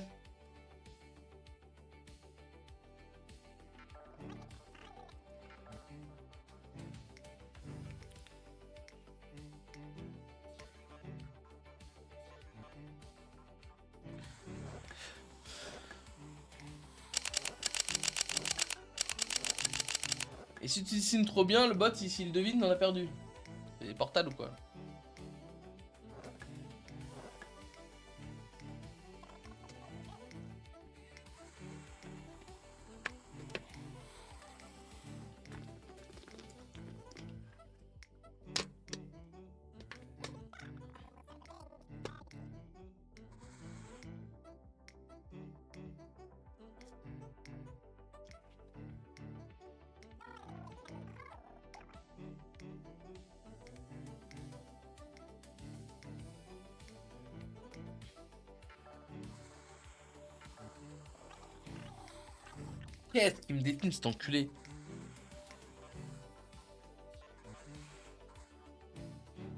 Et si tu dessines trop bien, le bot, s'il devine, on a perdu. C'est Portal ou quoi? Qu'est-ce qui me dessine cet enculé?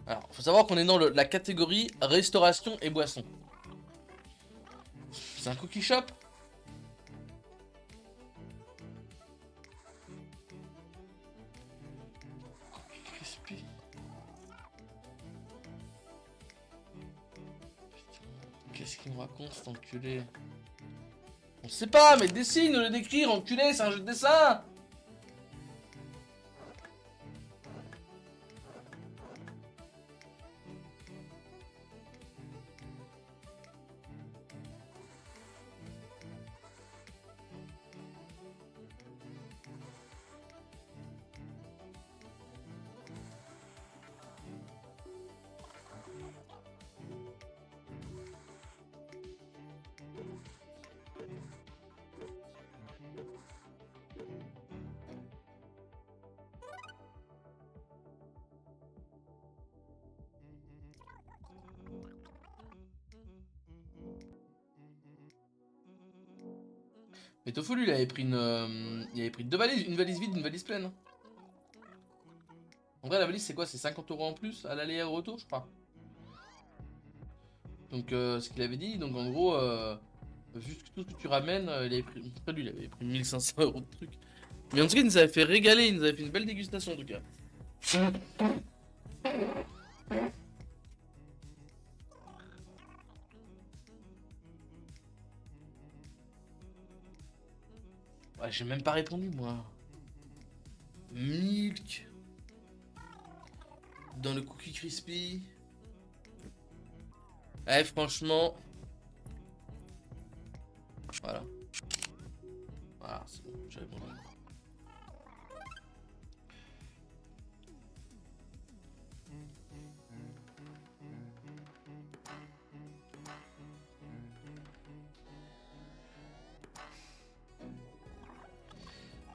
Alors, faut savoir qu'on est dans la catégorie restauration et boisson. C'est un cookie shop? Crispy. Qu'est-ce qu'il me raconte cet enculé? On sait pas, mais dessine, le décrire, enculé, c'est un jeu de dessin! Mais Tofu, lui, il avait pris il avait pris deux valises, une valise vide, une valise pleine. En vrai, la valise, c'est quoi? C'est 50 € en plus à l'aller et au retour, je crois. Donc, ce qu'il avait dit, donc en gros, juste tout ce que tu ramènes, il avait pris. Après, lui, il avait pris 1500 € de trucs. Mais en tout cas, il nous avait fait régaler, il nous avait fait une belle dégustation en tout cas. Ouais, j'ai même pas répondu, moi. Milk. Dans le cookie crispy. Ouais, franchement. Voilà. Voilà, c'est bon, j'ai répondu.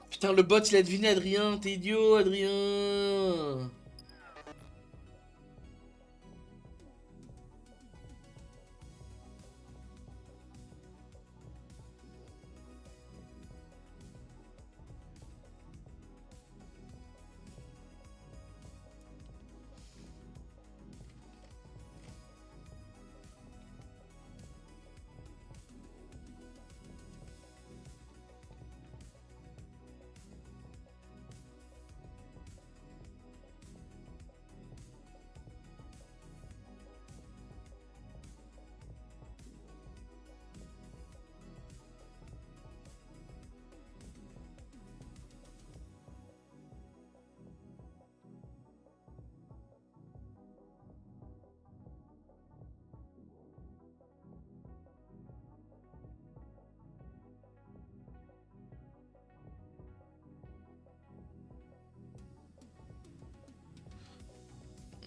Putain, le bot il a deviné Adrien, t'es idiot, Adrien.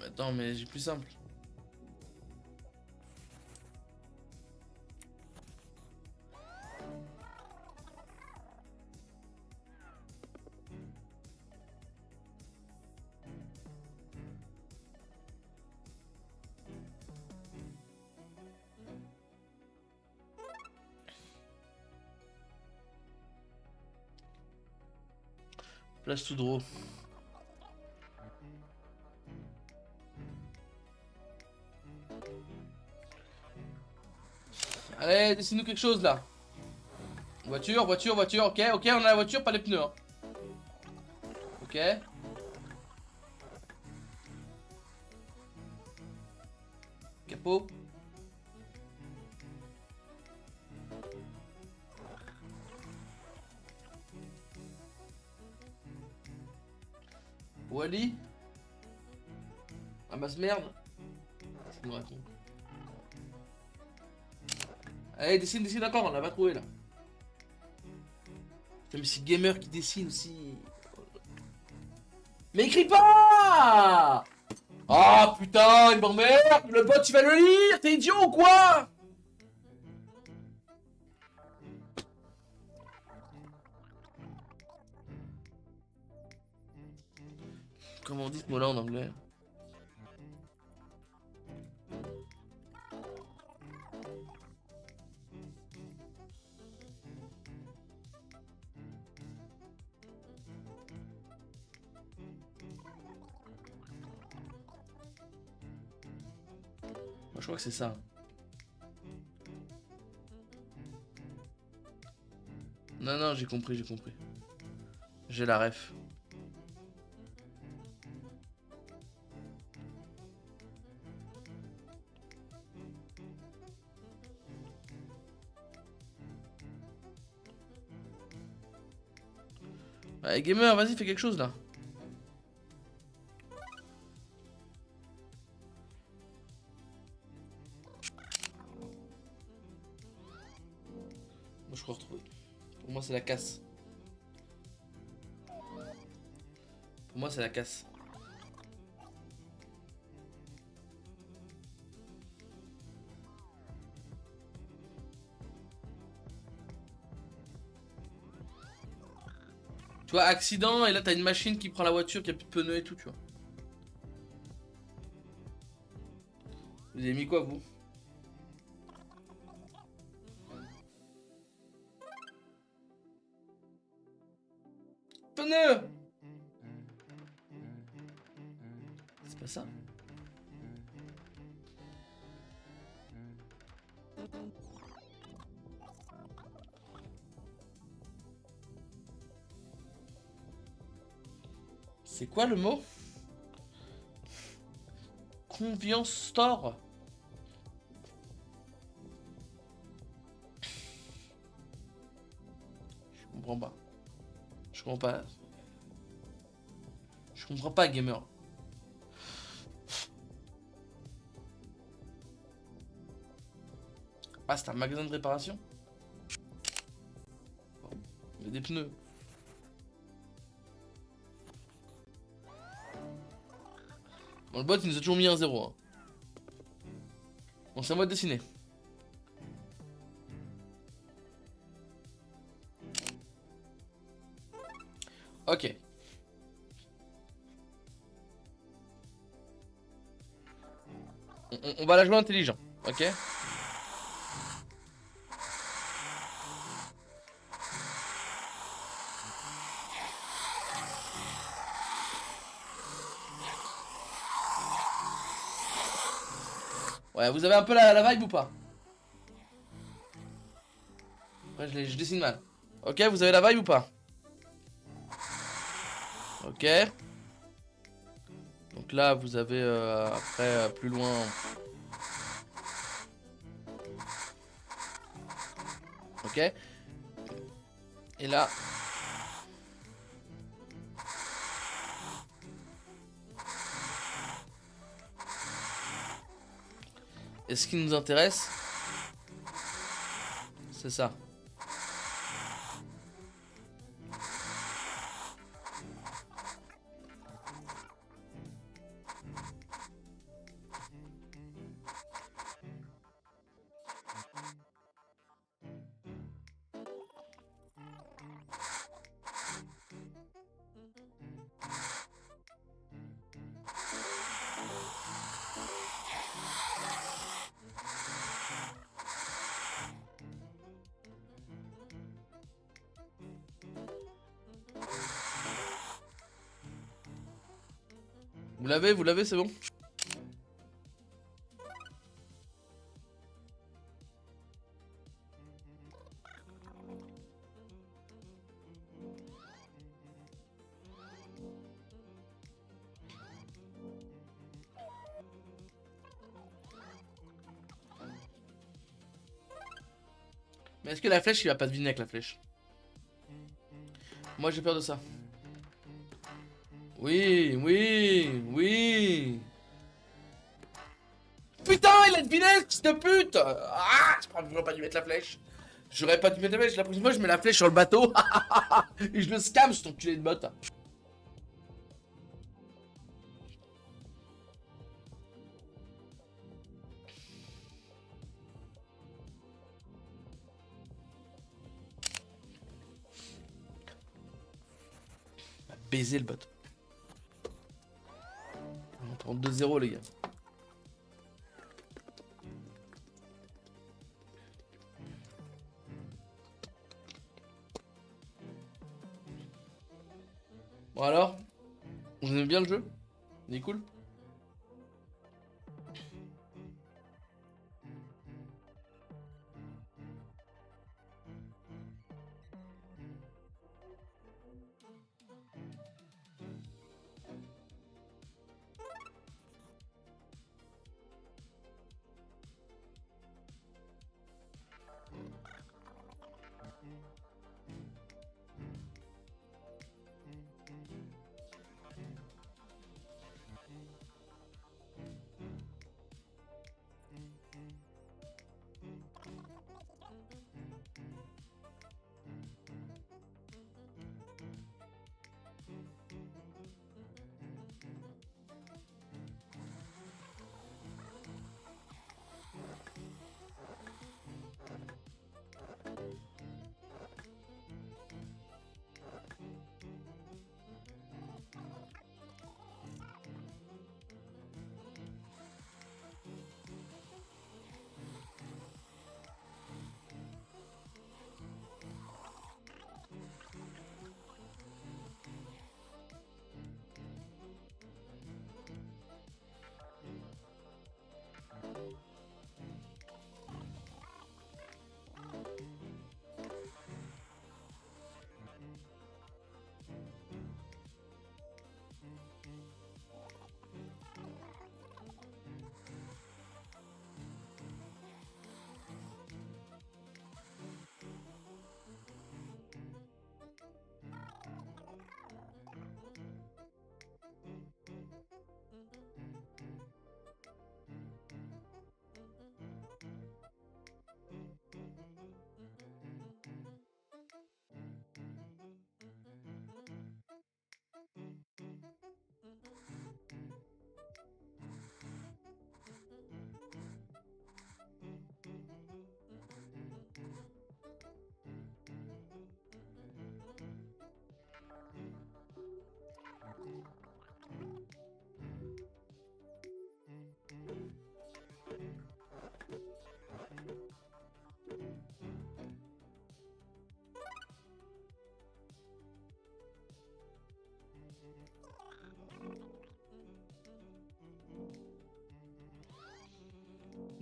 Attends, mais j'ai plus simple. Place tout draw. Allez, dessine-nous quelque chose là. Voiture, voiture, voiture, ok, ok, on a la voiture, pas les pneus. Hein. Ok. Capot. Wally. Ah bah merde. Je me raconte. Allez, dessine, dessine encore, on l'a pas trouvé là. Putain, mais c'est gamer qui dessine aussi. Mais écris pas! Ah putain, il m'emmerde! Le bot il va le lire! T'es idiot ou quoi? Comment on dit ce mot là en anglais? Moi je crois que c'est ça. Non, non, j'ai compris, j'ai compris. J'ai la ref. Allez, gamer, vas-y, fais quelque chose là. Moi je crois retrouver. Pour moi c'est la casse. Pour moi c'est la casse. Tu vois, accident, et là t'as une machine qui prend la voiture, qui a plus de pneus et tout, tu vois. Vous avez mis quoi, vous? C'est quoi le mot? Convenience store. Je comprends pas. Je comprends pas. Je comprends pas, gamer. Ah, c'est un magasin de réparation? Bon, il y a des pneus. Bon, le bot, il nous a toujours mis un 0. Hein. Bon, c'est à moi de dessiner. Ok. On va la jouer intelligent, ok? Ouais, vous avez un peu la vibe ou pas? Après, je dessine mal. Ok, vous avez la vibe ou pas? Ok. Donc là, vous avez après plus loin. Ok. Et là. Et ce qui nous intéresse, c'est ça. Vous l'avez, c'est bon? Mais est-ce que la flèche, il va pas deviner avec la flèche? Moi, j'ai peur de ça. Oui, oui, oui. Putain, il a deviné, fils de pute! Ah, j'aurais pas dû mettre la flèche. J'aurais pas dû mettre la flèche. La prochaine fois, je mets la flèche sur le bateau. Et je le scam, cet enculé de botte. Baiser le bot. On prend 2-0, les gars. Bon alors, vous aimez bien le jeu? Il est cool?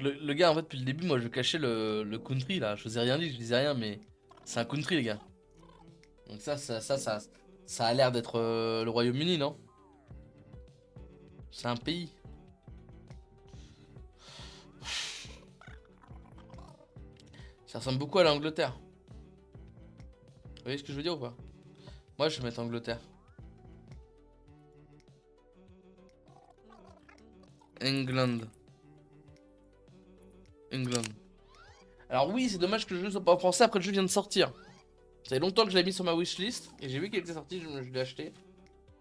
Le gars, en fait, depuis le début, moi, je cachais le country, là. Je faisais rien dire, je disais rien, mais c'est un country, les gars. Donc ça a l'air d'être le Royaume-Uni, non? C'est un pays. Ça ressemble beaucoup à l'Angleterre. Vous voyez ce que je veux dire ou pas? Moi, je vais mettre Angleterre. England. England. Alors oui, c'est dommage que le jeu soit pas en français, après le jeu vient de sortir. Ça fait longtemps que je l'ai mis sur ma wishlist, et j'ai vu qu'il était sorti, je l'ai acheté.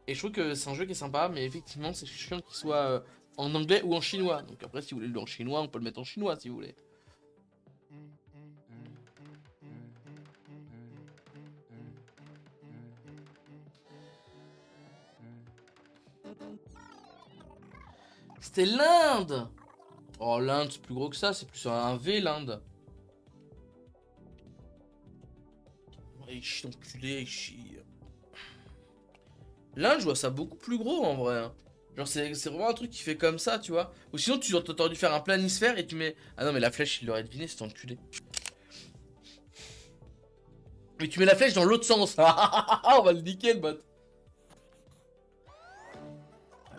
Et je trouve que c'est un jeu qui est sympa, mais effectivement, c'est chiant qu'il soit en anglais ou en chinois. Donc après, si vous voulez le en chinois, on peut le mettre en chinois si vous voulez. C'était l'Inde! Oh, l'Inde, c'est plus gros que ça, c'est plus un V, l'Inde. Il chie enculé, il chie. L'Inde, je vois ça beaucoup plus gros en vrai. Hein. Genre, c'est vraiment un truc qui fait comme ça, tu vois. Ou sinon, tu aurais dû faire un planisphère et tu mets. Ah non, mais la flèche, il l'aurait deviné, c'est enculé. Mais tu mets la flèche dans l'autre sens. On va le niquer, le bot.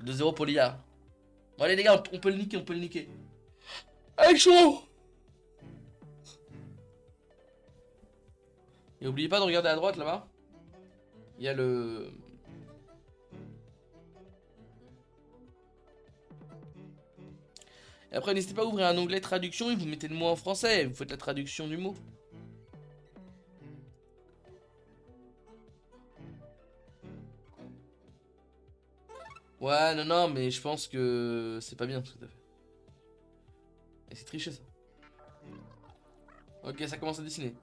2-0 pour l'IA. Bon, allez, les gars, on peut le niquer, on peut le niquer. Allez, chaud! Et oubliez pas de regarder à droite là-bas. Il y a le. Et après, n'hésitez pas à ouvrir un onglet traduction et vous mettez le mot en français. Et vous faites la traduction du mot. Ouais, non, non, mais je pense que c'est pas bien ce que t'as fait. Et c'est triché ça. Ok, ça commence à dessiner.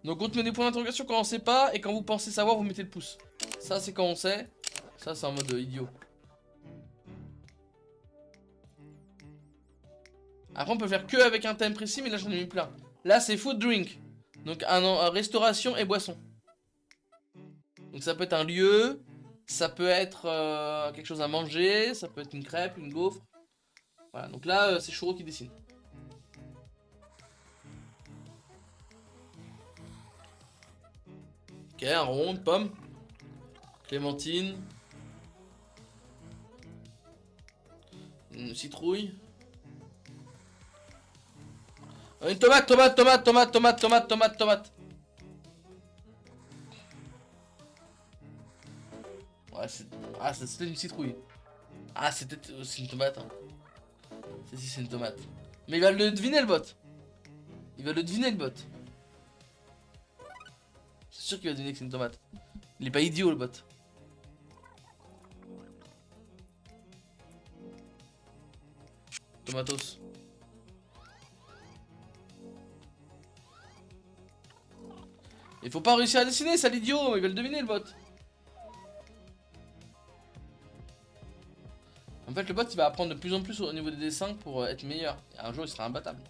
Donc on te met des points d'interrogation quand on sait pas, et quand vous pensez savoir, vous mettez le pouce. Ça, c'est quand on sait. Ça, c'est en mode idiot. Après, on peut faire que avec un thème précis, mais là, j'en ai mis plein. Là, c'est food drink. Donc, restauration et boisson. Donc, ça peut être un lieu. Ça peut être quelque chose à manger. Ça peut être une crêpe, une gaufre. Voilà, donc là, c'est Churro qui dessine. Ok, un rond, une pomme. Clémentine. Une citrouille. Une tomate, tomate, tomate, tomate, tomate, tomate, tomate, tomate. Ouais, c'était une citrouille. Ah, c'est une tomate. Hein. C'est une tomate. Mais il va le deviner le bot. Il va le deviner le bot. C'est sûr qu'il va deviner que c'est une tomate. Il est pas idiot le bot. Tomatos. Il faut pas réussir à dessiner, ça l'idiot, il va le deviner le bot. En fait, le bot il va apprendre de plus en plus au niveau des dessins pour être meilleur. Et un jour il sera imbattable.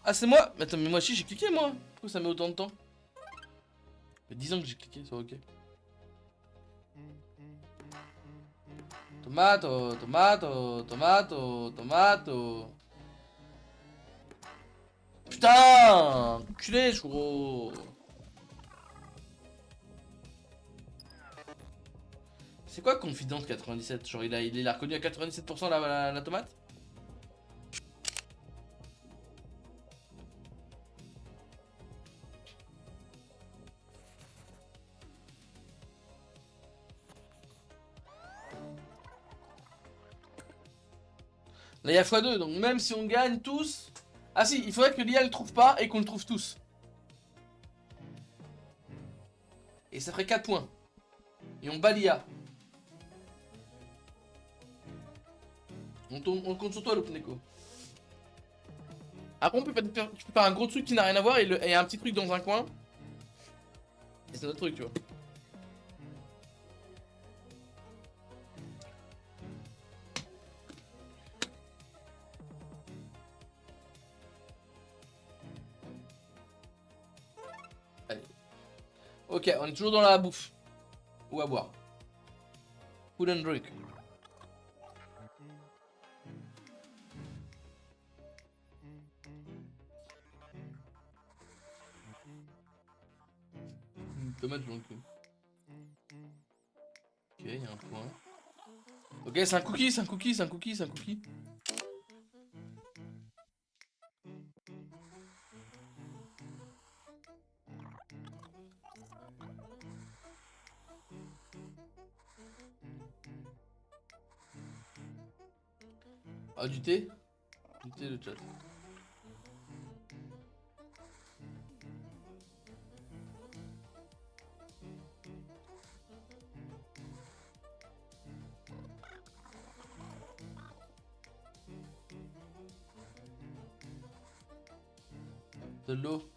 Ah, c'est moi? Mais attends, mais moi aussi j'ai cliqué moi. Pourquoi ça met autant de temps? Ça fait 10 ans que j'ai cliqué, c'est ok. Tomato, tomato, tomato, tomato. Putain! Culé, gros. C'est quoi Confidence 97? Genre il a reconnu à 97% la tomate? Là il y a x2, donc même si on gagne tous... Ah si, il faudrait que l'IA le trouve pas et qu'on le trouve tous. Et ça ferait 4 points. Et on bat l'IA. On compte sur toi, le Pneco. Après, tu peux faire un gros truc qui n'a rien à voir et un petit truc dans un coin. Et c'est notre truc, tu vois. Ok, on est toujours dans la bouffe. Ou à boire. Food and drink. Une tomate dans le cul. Ok, il y a un point. Ok, c'est un cookie, c'est un cookie, c'est un cookie, c'est un cookie. Ah, du thé? Du thé, le chat. De l'eau.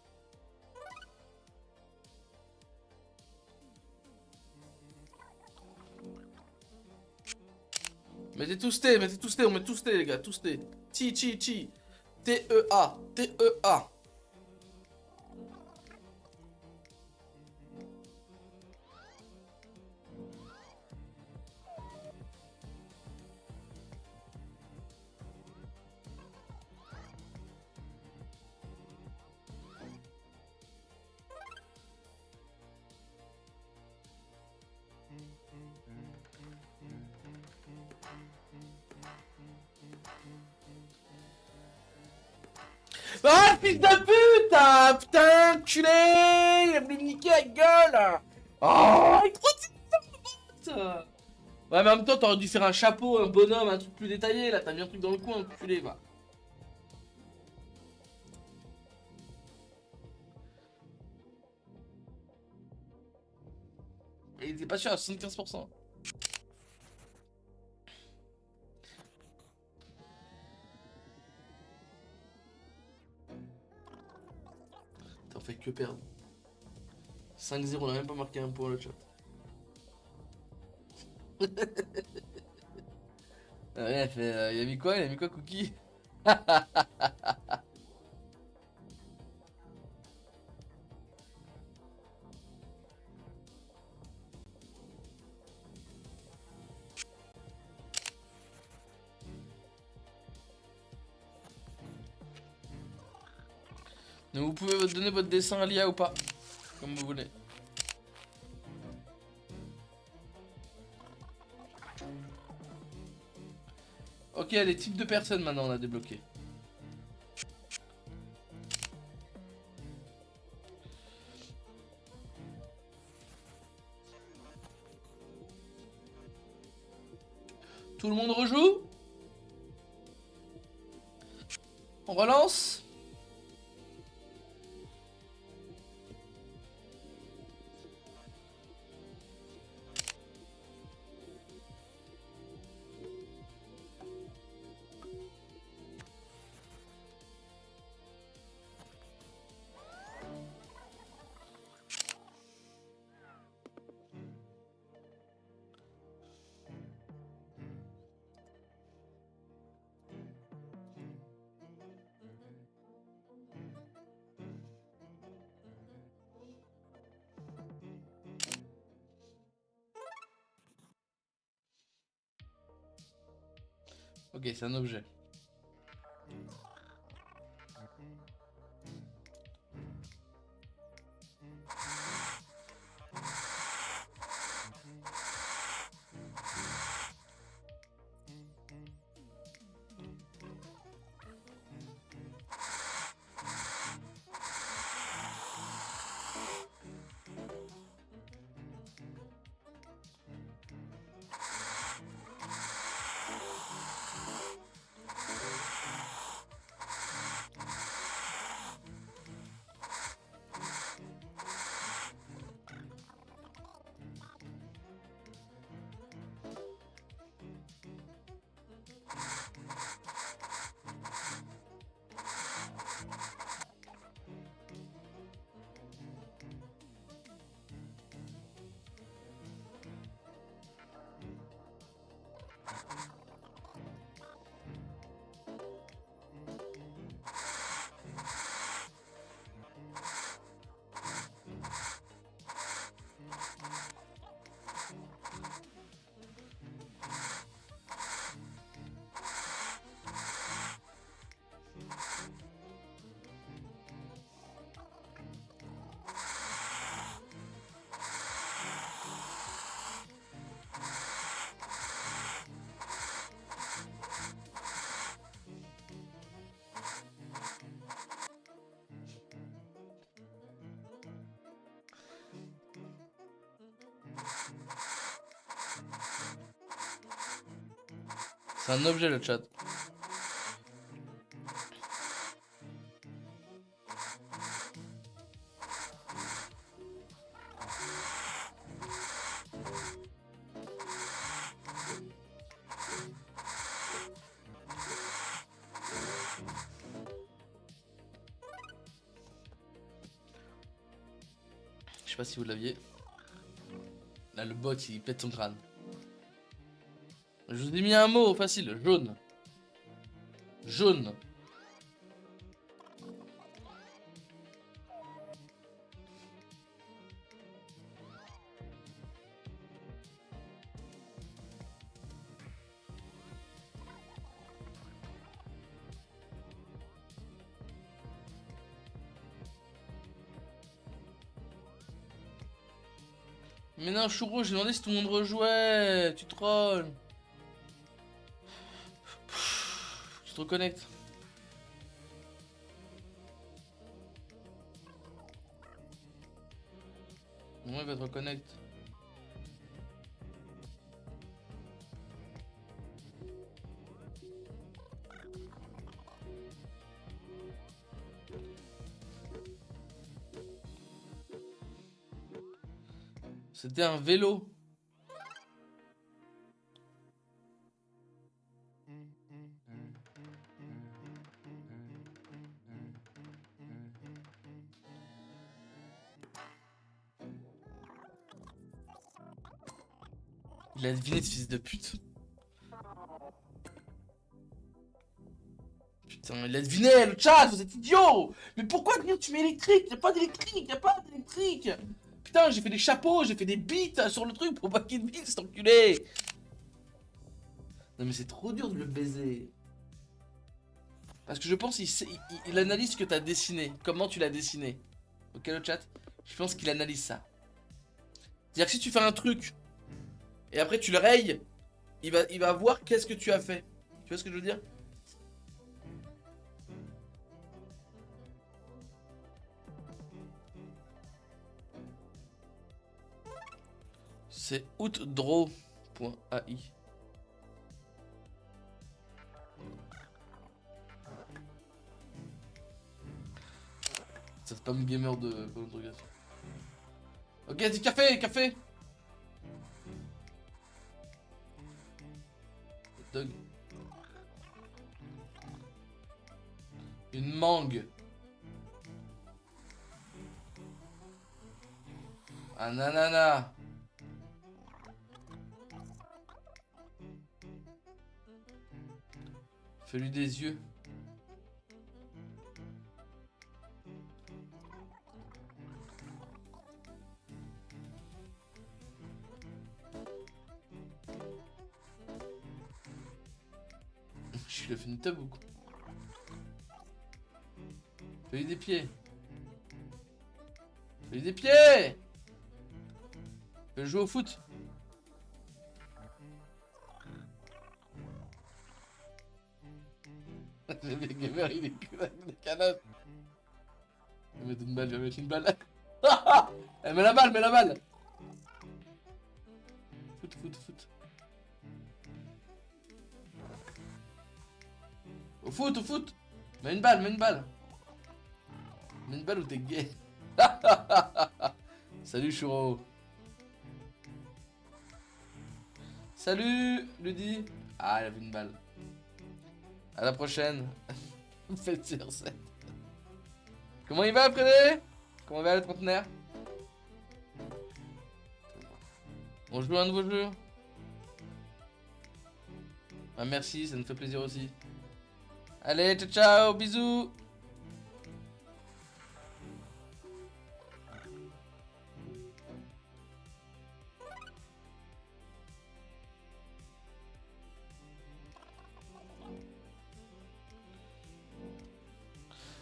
Mettez tous thé, on met tous thé, les gars, tous thé. Chi, chi, chi. T-E-A, T-E-A. Ah, fils de pute! Ah, putain, culé! Il a voulu me niquer la gueule! Oh, il est trop de ouais, mais en même temps, t'aurais dû faire un chapeau, un bonhomme, un truc plus détaillé. Là, t'as mis un truc dans le coin, culé, va. Et il était pas sûr à 75%. T'en fais que perdre. 5-0, on a même pas marqué un point le chat. Ouais, il a mis quoi? Il a mis quoi, Cookie? Donc vous pouvez donner votre dessin à l'IA ou pas, comme vous voulez. Ok, les types de personnes maintenant on a débloqué. Tout le monde rejoue? On relance? Ok, c'est un objet. C'est un objet le chat. Je sais pas si vous l'aviez. Là le bot il pète son crâne. Je vous ai mis un mot facile, jaune. Jaune. Mais non, Chouro, j'ai demandé si tout le monde rejouait. Tu trolls. Tu te reconnectes. Bon, il va te reconnecter. C'était un vélo. Il a deviné ce fils de pute. Putain, il a deviné le chat, vous êtes idiots. Mais pourquoi dire tu mets électrique? Y'a pas d'électrique, y'a pas d'électrique. Putain, j'ai fait des chapeaux, j'ai fait des bites sur le truc pour pas qu'il bite, cet enculé. Non mais c'est trop dur de le baiser. Parce que je pense qu'il analyse ce que t'as dessiné, comment tu l'as dessiné. Ok le chat? Je pense qu'il analyse ça. C'est-à-dire que si tu fais un truc, et après tu le rayes, il va voir qu'est-ce que tu as fait. Tu vois ce que je veux dire? C'est outdraw.ai. C'est pas une gamer de d'interrogation. Ok, dis café, café. Dog. Une mangue. Un ananas. Fais-lui des yeux. Je lui ai fait une tub ou quoi? Fais-lui des pieds. Fais-lui des pieds. Fais jouer au foot. Le gamer il est que des canottes. Je vais mettre une balle, je vais mettre une balle. Elle met la balle, mets la balle. Foot, foot, foot. Au foot, au foot. Mets une balle, mets une balle. Mets une balle ou t'es gay. Salut Chouro. Salut Ludi. Ah, il avait une balle. À la prochaine. Faites sur 7. Comment il va, Frédé? Comment va le trentenaire? On joue à un nouveau jeu? Ah merci, ça nous fait plaisir aussi. Allez, ciao ciao, bisous.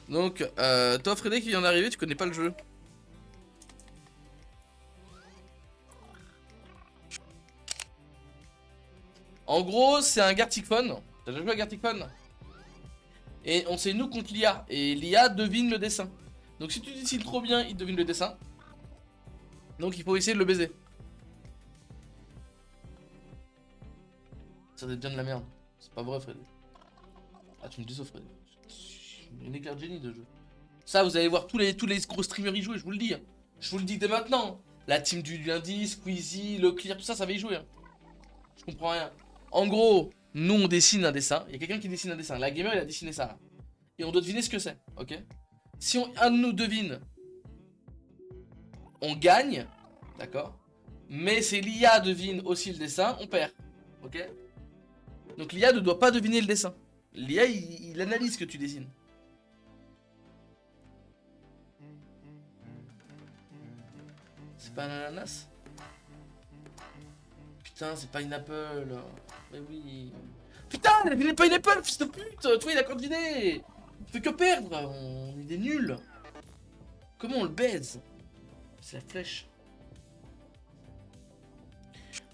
Donc, toi Frédéric qui vient d'arriver, tu connais pas le jeu. En gros, c'est un Gartic Phone. T'as déjà joué à Gartic Phone? Et on sait nous contre l'IA. Et l'IA devine le dessin. Donc si tu dessines trop bien, il devine le dessin. Donc il faut essayer de le baiser. Ça devient bien de la merde. C'est pas vrai, Freddy. Ah, tu me déçois, Freddy. Je suis une éclair de génie de jeu. Ça, vous allez voir tous les gros streamers y jouer, je vous le dis. Hein. Je vous le dis dès maintenant. La team du lundi, Squeezie, Leclerc, tout ça, ça va y jouer. Hein. Je comprends rien. En gros, nous, on dessine un dessin. Il y a quelqu'un qui dessine un dessin. La gamer, il a dessiné ça. Et on doit deviner ce que c'est, ok? Si un de nous devine, on gagne, d'accord? Mais si l'IA devine aussi le dessin, on perd, ok? Donc l'IA ne doit pas deviner le dessin. L'IA, il analyse ce que tu dessines. C'est pas un ananas? Putain, c'est pas une apple. Mais oui. Putain, il a deviné pas une apple, fils de pute! Tu vois, il a candidaté! On fait que perdre! On est nuls! Comment on le baise? C'est la flèche.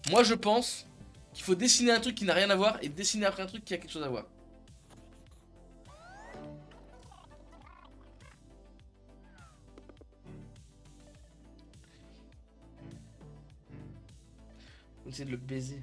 Moi, je pense qu'il faut dessiner un truc qui n'a rien à voir et dessiner après un truc qui a quelque chose à voir. On essaie de le baiser.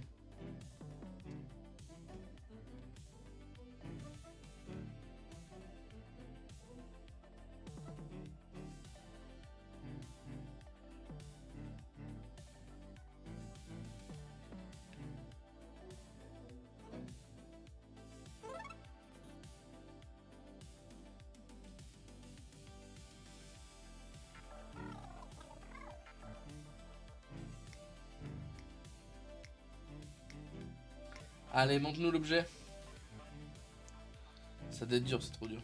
Allez, montre-nous l'objet. Ça doit être dur, c'est trop dur.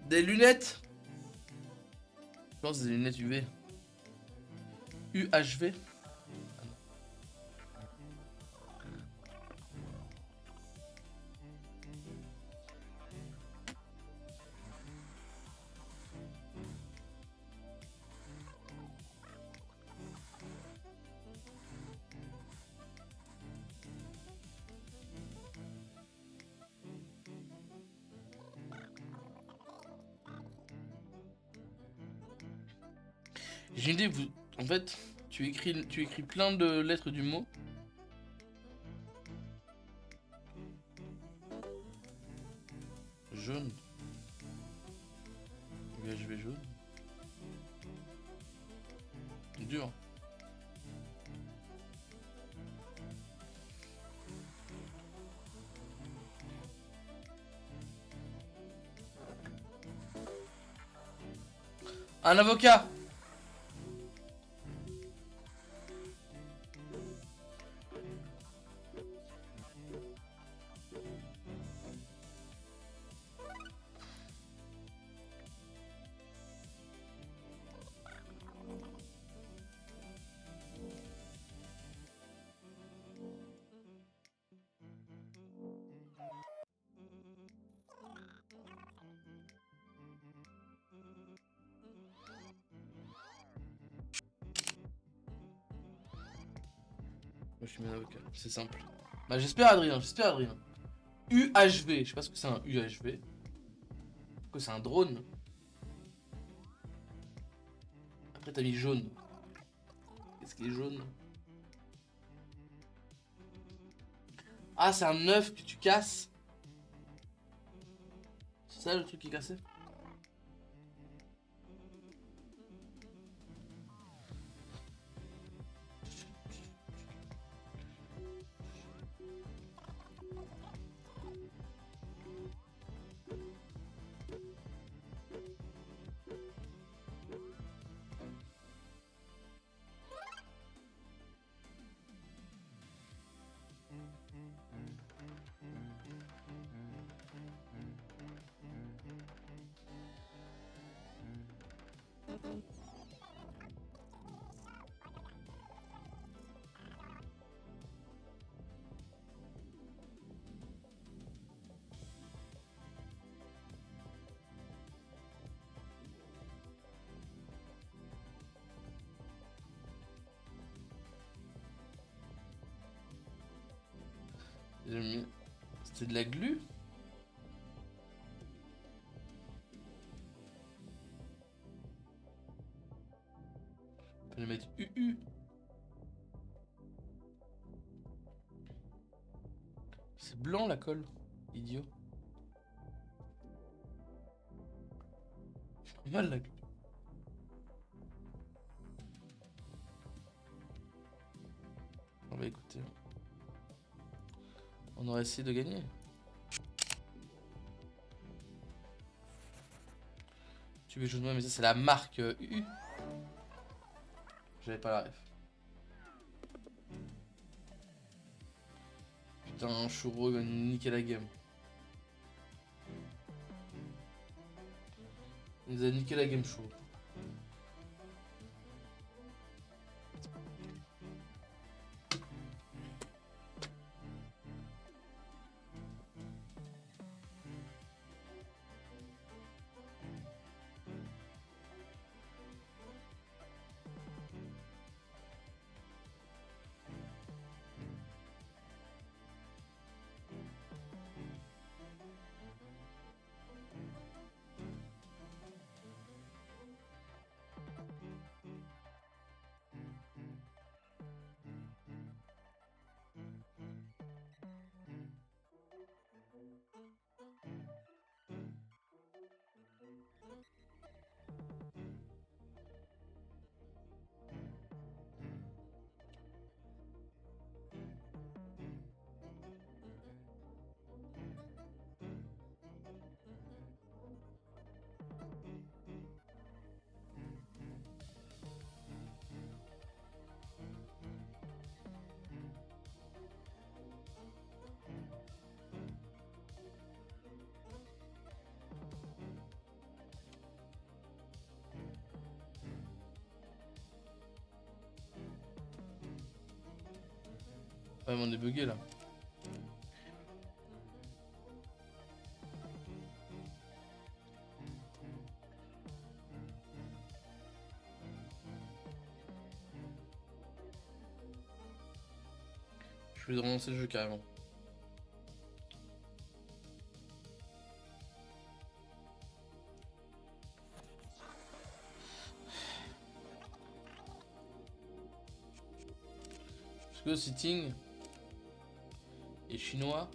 Des lunettes. Je pense des lunettes UV. UHV. J'ai une idée, vous... En fait, tu écris plein de lettres du mot. Jaune. UHV jaune. Dur. Un avocat. Moi, je suis bien avocat. C'est simple. Bah, j'espère, Adrien, j'espère, Adrien. UHV. Je sais pas ce que c'est un UHV. Que c'est un drone. Après, t'as mis jaune. Qu'est-ce qui est jaune? Ah, c'est un œuf que tu casses. C'est ça le truc qui est cassé? C'était de la glu? On peut le mettre UU. C'est blanc la colle. Idiot. Pas mal la glu. On va écouter. On aurait essayé de gagner. Tu veux jouer de moi, mais ça c'est la marque UU. J'avais pas la ref. Putain, Chouro il va nous niquer la game. Il nous a niqué la game, Chouro. Ouais, mais on est bugué là. Je vais relancer le jeu carrément. Parce que le sitting est chinois.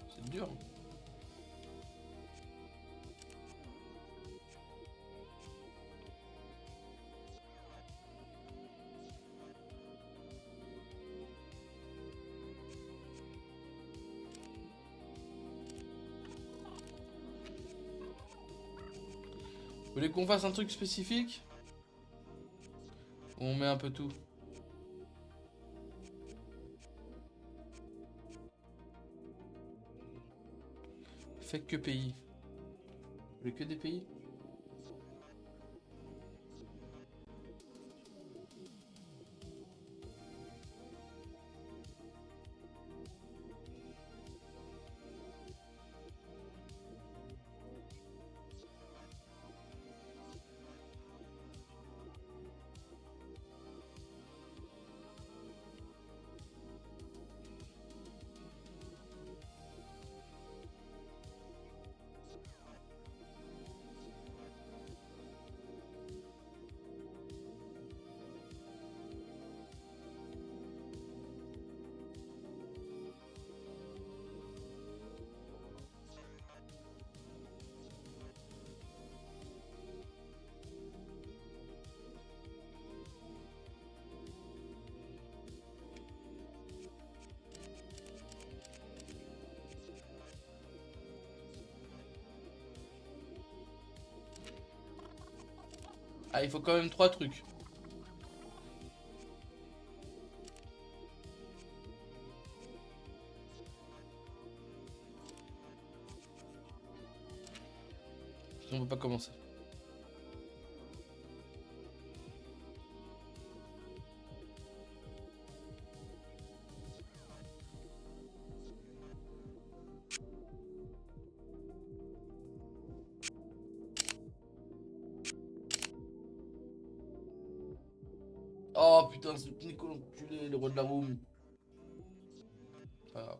C'est dur. Vous voulez qu'on fasse un truc spécifique? Ou on met un peu tout? Faites que pays. Vous voulez que des pays? Ah, il faut quand même 3 trucs. Sinon on peut pas commencer. Oh putain, ce Nico l'enculé, le roi de la room. Pas grave.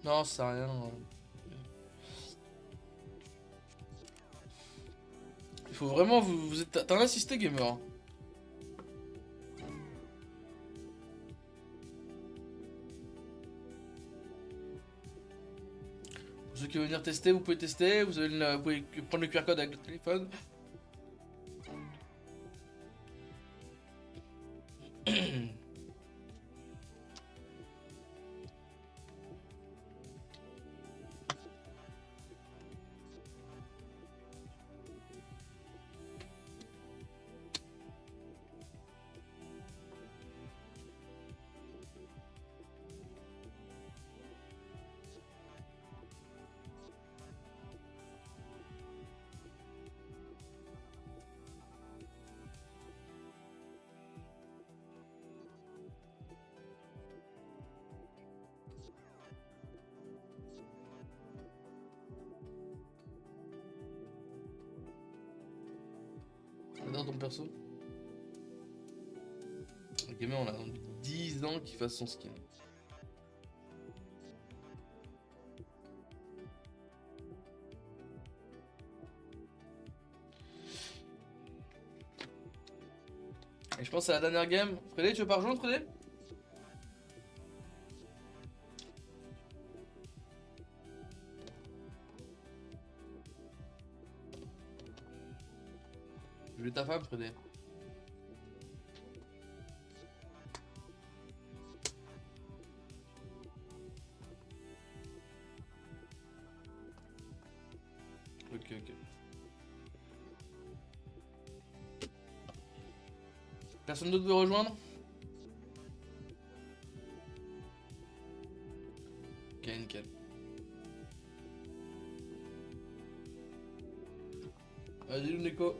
Non, c'est rien. Il faut vraiment vous êtes. T'as un assisté gamer. Hein. Pour ceux qui veulent venir tester, vous pouvez tester. Vous pouvez prendre le QR code avec le téléphone. J'adore ton perso. Le gamer, on a 10 ans qu'il fasse son skin. Et je pense à la dernière game. Frédé, tu veux pas rejoindre, Frédé? Je vais ta femme, Frédé. Ok, ok. Personne d'autre veut rejoindre? Ok, nickel. Vas-y, le Nico.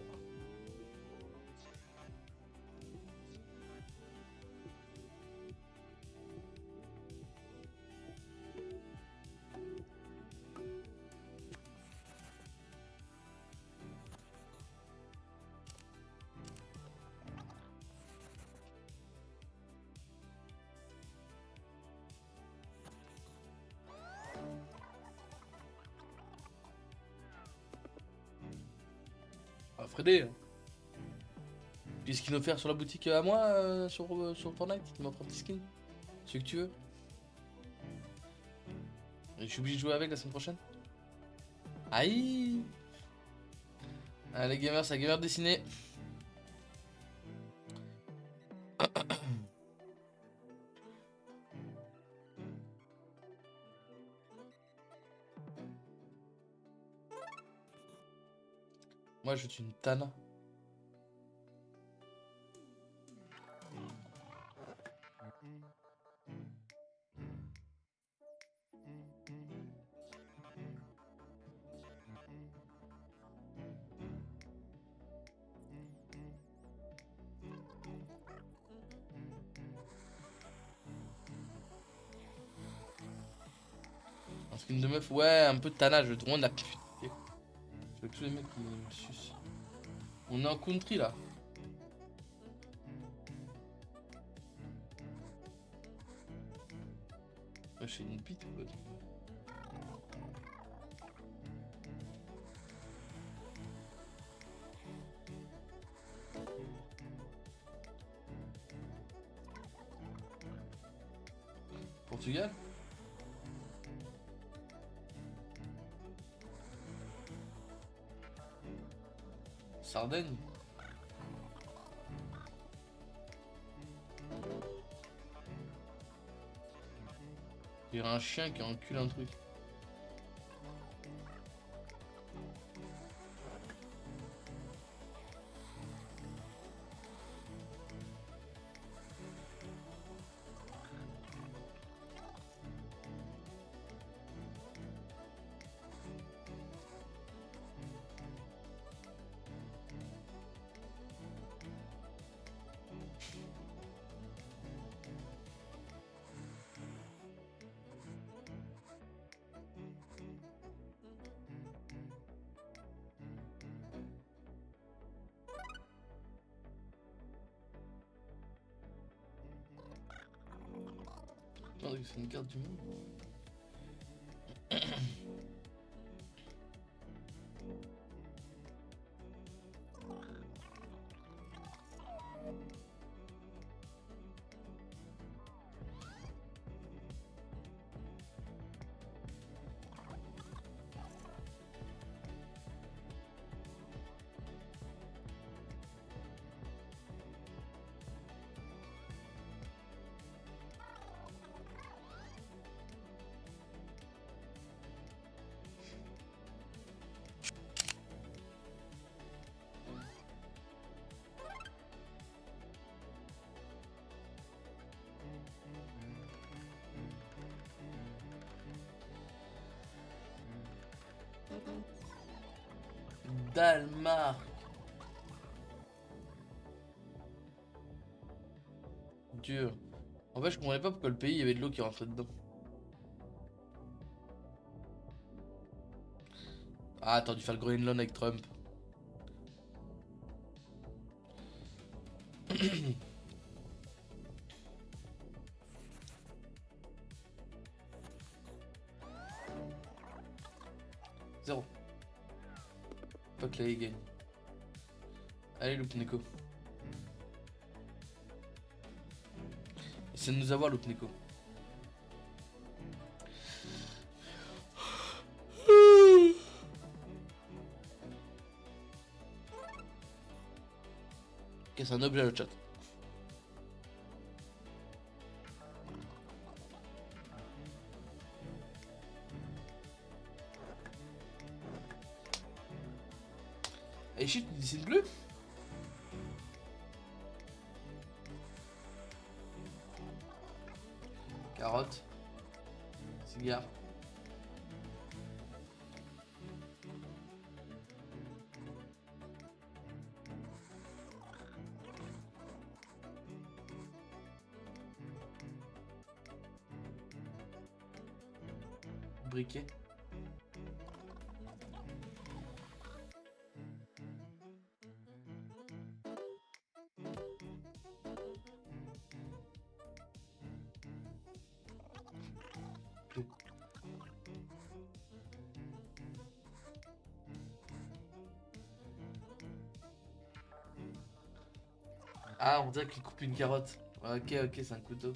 Ah, Frédé. Qu'est-ce qu'il offert sur la boutique à moi sur Fortnite? Il m'offre un petit skin. C'est ce que tu veux. Et je suis obligé de jouer avec la semaine prochaine. Aïe. Allez gamers, c'est un gamer dessiné. Moi je suis une Tana. Un skin de meuf, ouais, un peu de Tana, je trouve. On a. Je veux que tous les mecs qui me sucent. On est en country là. Ouais, je suis une pite quoi. Portugal? Sardaigne? Il y a un chien qui encule un truc. vrai que c'est une carte du monde. Danemark. Dur. En fait, je comprenais pas pourquoi le pays, il y avait de l'eau qui rentrait dedans. Ah, t'as dû faire le Groenland avec Trump. Zéro. Fuck la gagne. Allez, Loup Neko. Essaie de nous avoir, Loup Neko. Ok, c'est un objet le chat. Et shit, tu dessines bleu? Carotte. Cigare. Briquet. Ah, on dirait qu'il coupe une carotte. Ok, ok, c'est un couteau.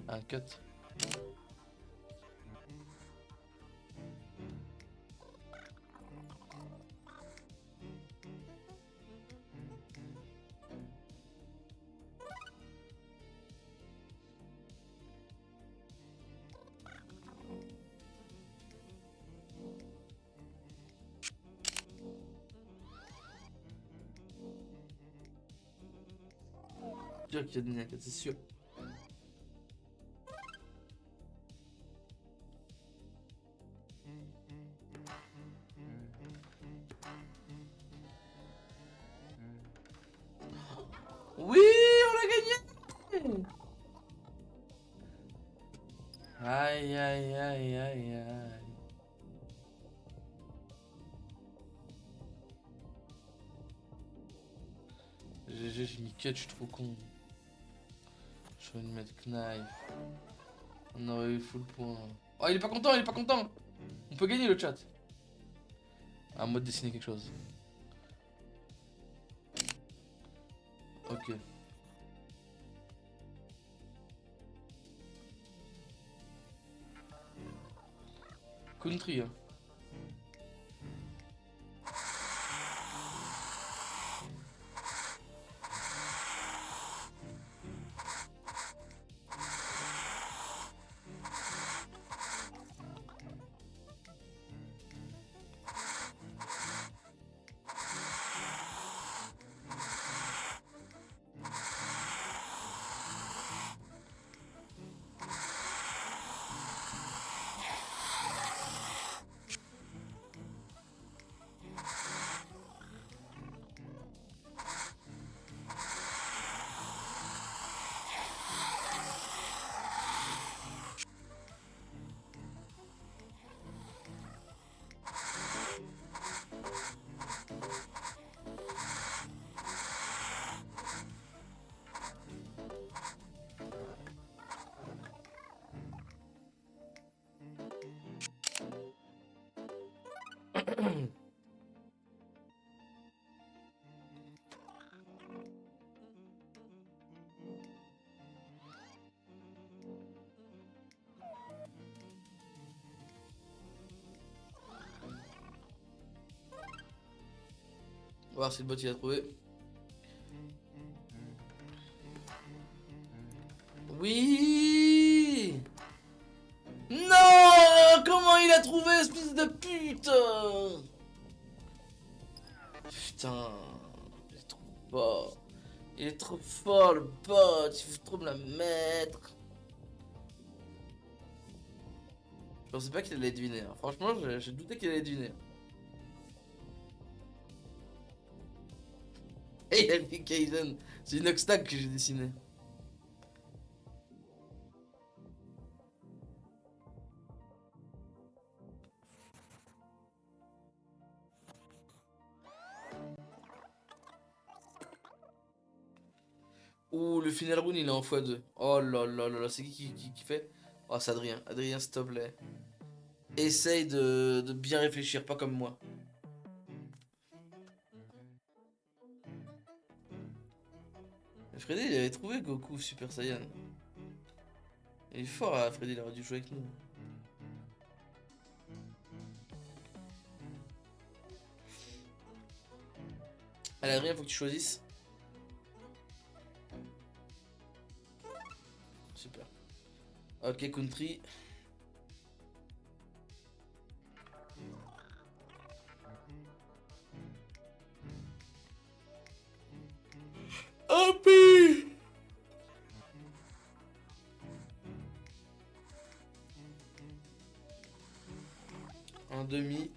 Un cut. Sûr qu'il a donné un cut, c'est sûr. Oui, on l'a gagné! Aïe, aïe, aïe, aïe, aïe. GG, j'ai mis cut, je suis trop con. Je vais me mettre knife. On aurait eu full point. Oh, il est pas content, il est pas content! On peut gagner le chat. À moi de dessiner quelque chose. Ok. Country, hein. voir si le bot il a trouvé. Oui. Non. Comment il a trouvé, espèce de pute. Putain. Il est trop fort. Il est trop fort le bot. Il faut trop me la mettre. Je pensais pas qu'il allait deviner. Hein. Franchement, j'ai douté qu'il allait deviner. Et il a mis Kaizen. C'est une Oxtag que j'ai dessiné. Ouh, le final rune il est en x2. Oh là là là là, c'est qui fait? Oh, c'est Adrien. Adrien, s'il te plaît. Essaye de bien réfléchir, pas comme moi. Freddy, il avait trouvé Goku Super Saiyan. Il est fort, hein, Freddy, il aurait dû jouer avec nous. Allez, Adrien, faut que tu choisisses. Super. Ok, Country. Happy. Un demi.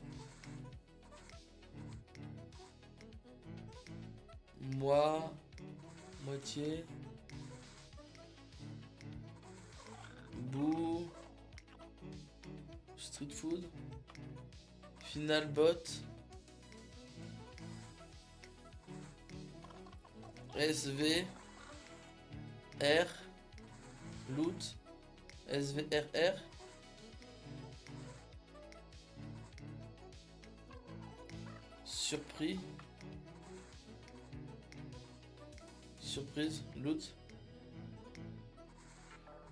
Moi. Moitié. Bou. Street food. Final bot. SV. R. Loot. SVRR. Surpris. Surprise. Loot.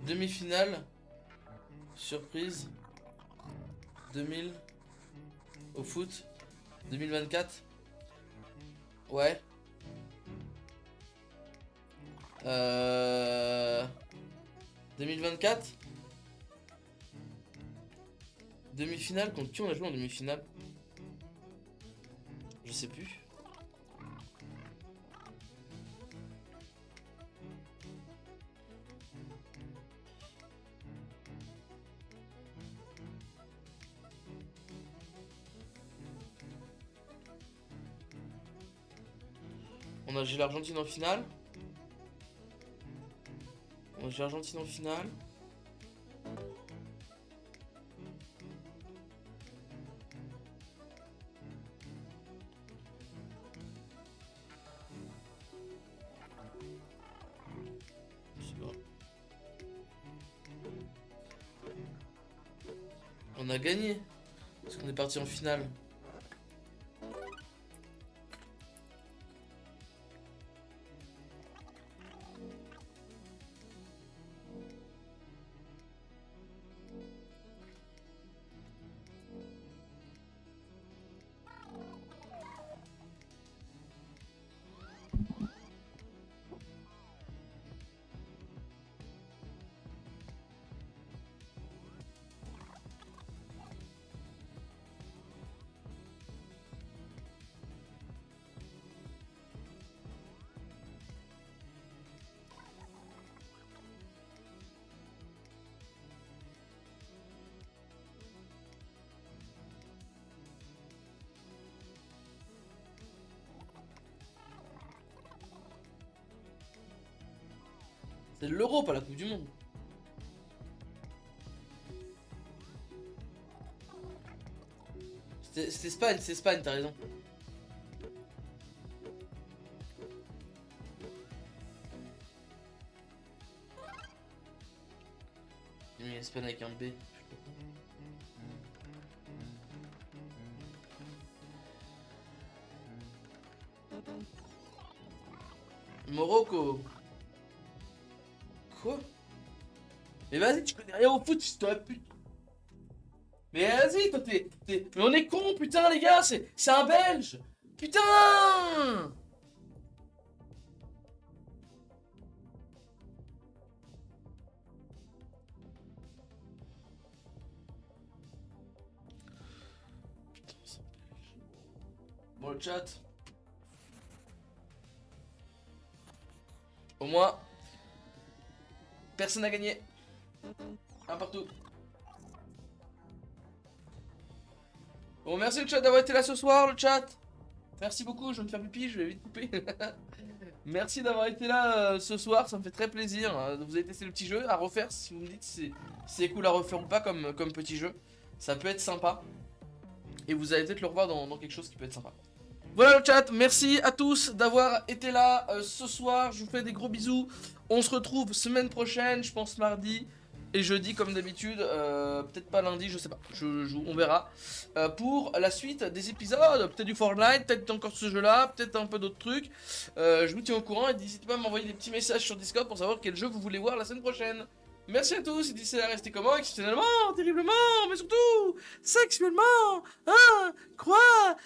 Demi-finale. Surprise. 2000. Au foot. 2024. Ouais. 2024. Demi-finale, contre qui on a joué en demi-finale? Je sais plus. On a joué l'Argentine en finale. On a joué l'Argentine en finale. On a gagné. Parce qu'on est parti en finale. C'est l'Euro, pas la Coupe du Monde. C'est Espagne, t'as raison. J'ai mis Espagne avec un B. Morocco. Quoi? Mais vas-y, tu connais rien au foot, fils de la pute. Mais vas-y, toi Mais on est con, putain, les gars, c'est un Belge. Putain! Bon, le chat. Au moins, personne n'a gagné. Un partout. Bon, merci le chat d'avoir été là ce soir, le chat. Merci beaucoup, je vais me faire pipi, je vais vite couper. Merci d'avoir été là ce soir, ça me fait très plaisir. Vous avez testé le petit jeu à refaire si vous me dites si c'est cool à refaire ou pas comme petit jeu. Ça peut être sympa. Et vous allez peut-être le revoir dans quelque chose qui peut être sympa. Voilà le chat, merci à tous d'avoir été là ce soir. Je vous fais des gros bisous. On se retrouve semaine prochaine, je pense mardi et jeudi comme d'habitude. Peut-être pas lundi, je sais pas. On verra. Pour la suite des épisodes, peut-être du Fortnite, peut-être encore ce jeu-là, peut-être un peu d'autres trucs. Je vous tiens au courant et n'hésitez pas à m'envoyer des petits messages sur Discord pour savoir quel jeu vous voulez voir la semaine prochaine. Merci à tous et d'ici là, restez comment, exceptionnellement, terriblement, mais surtout, sexuellement, incroyable.